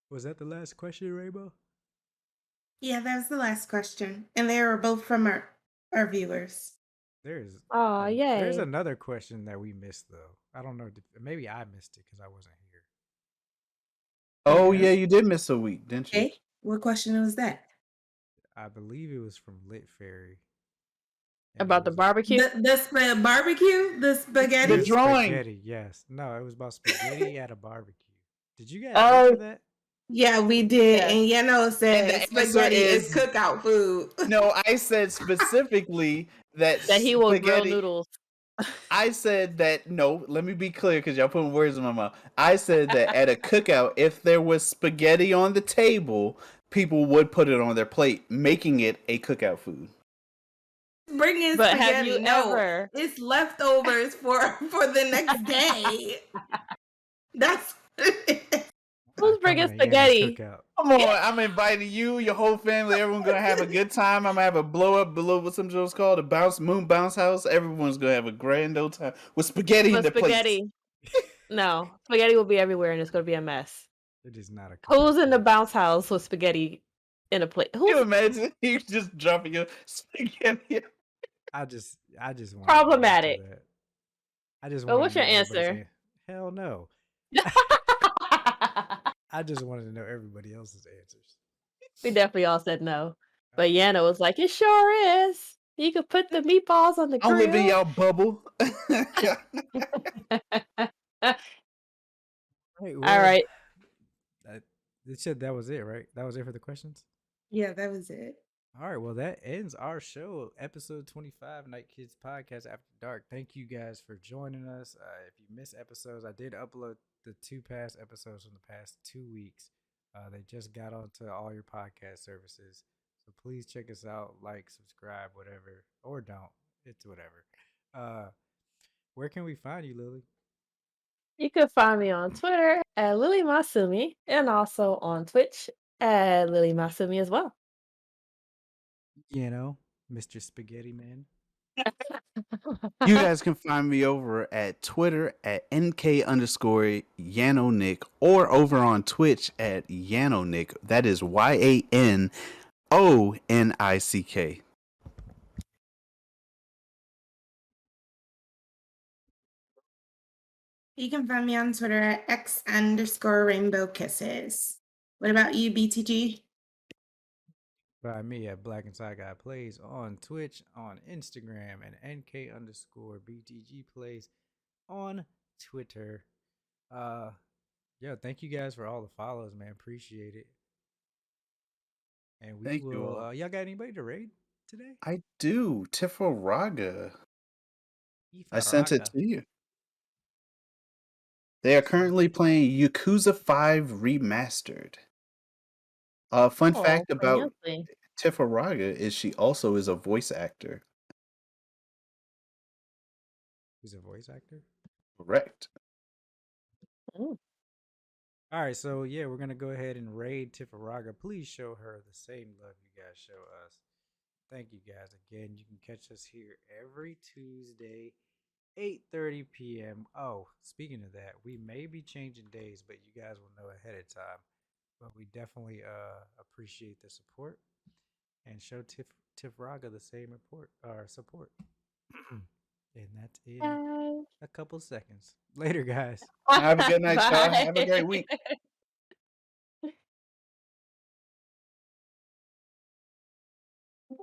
Was that the last question, Rainbow? Yeah, that was the last question. And they were both from our viewers. There's Yay. another question that we missed though. I don't know. Maybe I missed it because I wasn't here. Oh yeah, you did miss a week, didn't you? Okay, what question was that? I believe it was from Lit Fairy. About the barbecue? The barbecue? The spaghetti? The drawing. Spaghetti, yes. No, it was about spaghetti at a barbecue. Did you guys answer that? Yeah, we did. Yes. And Yano said And the answer spaghetti is is- cookout food. No, I said specifically that That he will grill spaghetti. noodles. I said that no. Let me be clear, because y'all putting words in my mouth. I said that at a cookout, if there was spaghetti on the table, people would put it on their plate, making it a cookout food. Bringing But spaghetti. have you no, ever? it's leftovers for the next day. That's Who's bringing Come on, Yana spaghetti? cookout. Come on, I'm inviting you, your whole family. Everyone's gonna have a good time. I'm gonna have a blow up below what some shows called a moon bounce house. Everyone's gonna have a grand old time with spaghetti in But their plates. spaghetti. No, spaghetti will be everywhere, and it's going to be a mess. It is not a Who's in the bounce house with spaghetti in a plate? Can you Who's imagine you just dropping your spaghetti? I just want problematic? I just But want what's to your know everybody's answer? Hell no. I just wanted to know everybody else's answers. We definitely all said no. But Yana was like, it sure is. You could put the meatballs on the I'll live in grill. y'all bubble. Right, All right. It said that was it, right? That was it for the questions? Yeah, that was it. All right, well, that ends our show, episode 25, Night Kids Podcast After Dark. Thank you guys for joining us. If you miss episodes, I did upload the 2 past episodes from the past 2 weeks. They just got onto all your podcast services. So please check us out, like, subscribe, whatever, or don't. It's whatever. Where can we find you, Lily? You can find me on Twitter at LilyMasume and also on Twitch at LilyMasume as well. You know, Mr. Spaghetti Man. You guys can find me over at Twitter at NK_Yanonick or over on Twitch at Yanonick. That is YANONICK. You can find me on Twitter at X_Rainbowkisses. What about you, BTG? Find me at Black and Side Guy Plays on Twitch, on Instagram, and NK_BTG Plays on Twitter. Thank you guys for all the follows, man. Appreciate it. And we Thank you will. all. Y'all got anybody to raid today? I do. Tiforaga. I sent it to you. They are currently playing Yakuza 5 Remastered. Fun fact about Tiforaga is she also is a voice actor. He's a voice actor? Correct. Ooh. All right, so yeah, we're gonna go ahead and raid Tiforaga. Please show her the same love you guys show us. Thank you guys again. You can catch us here every Tuesday, 8:30 p.m. Oh, speaking of that, we may be changing days, but you guys will know ahead of time. But we definitely appreciate the support and show Tiforaga the same support. And that's in a couple seconds. Later, guys. Have a good night, y'all. Have a great week.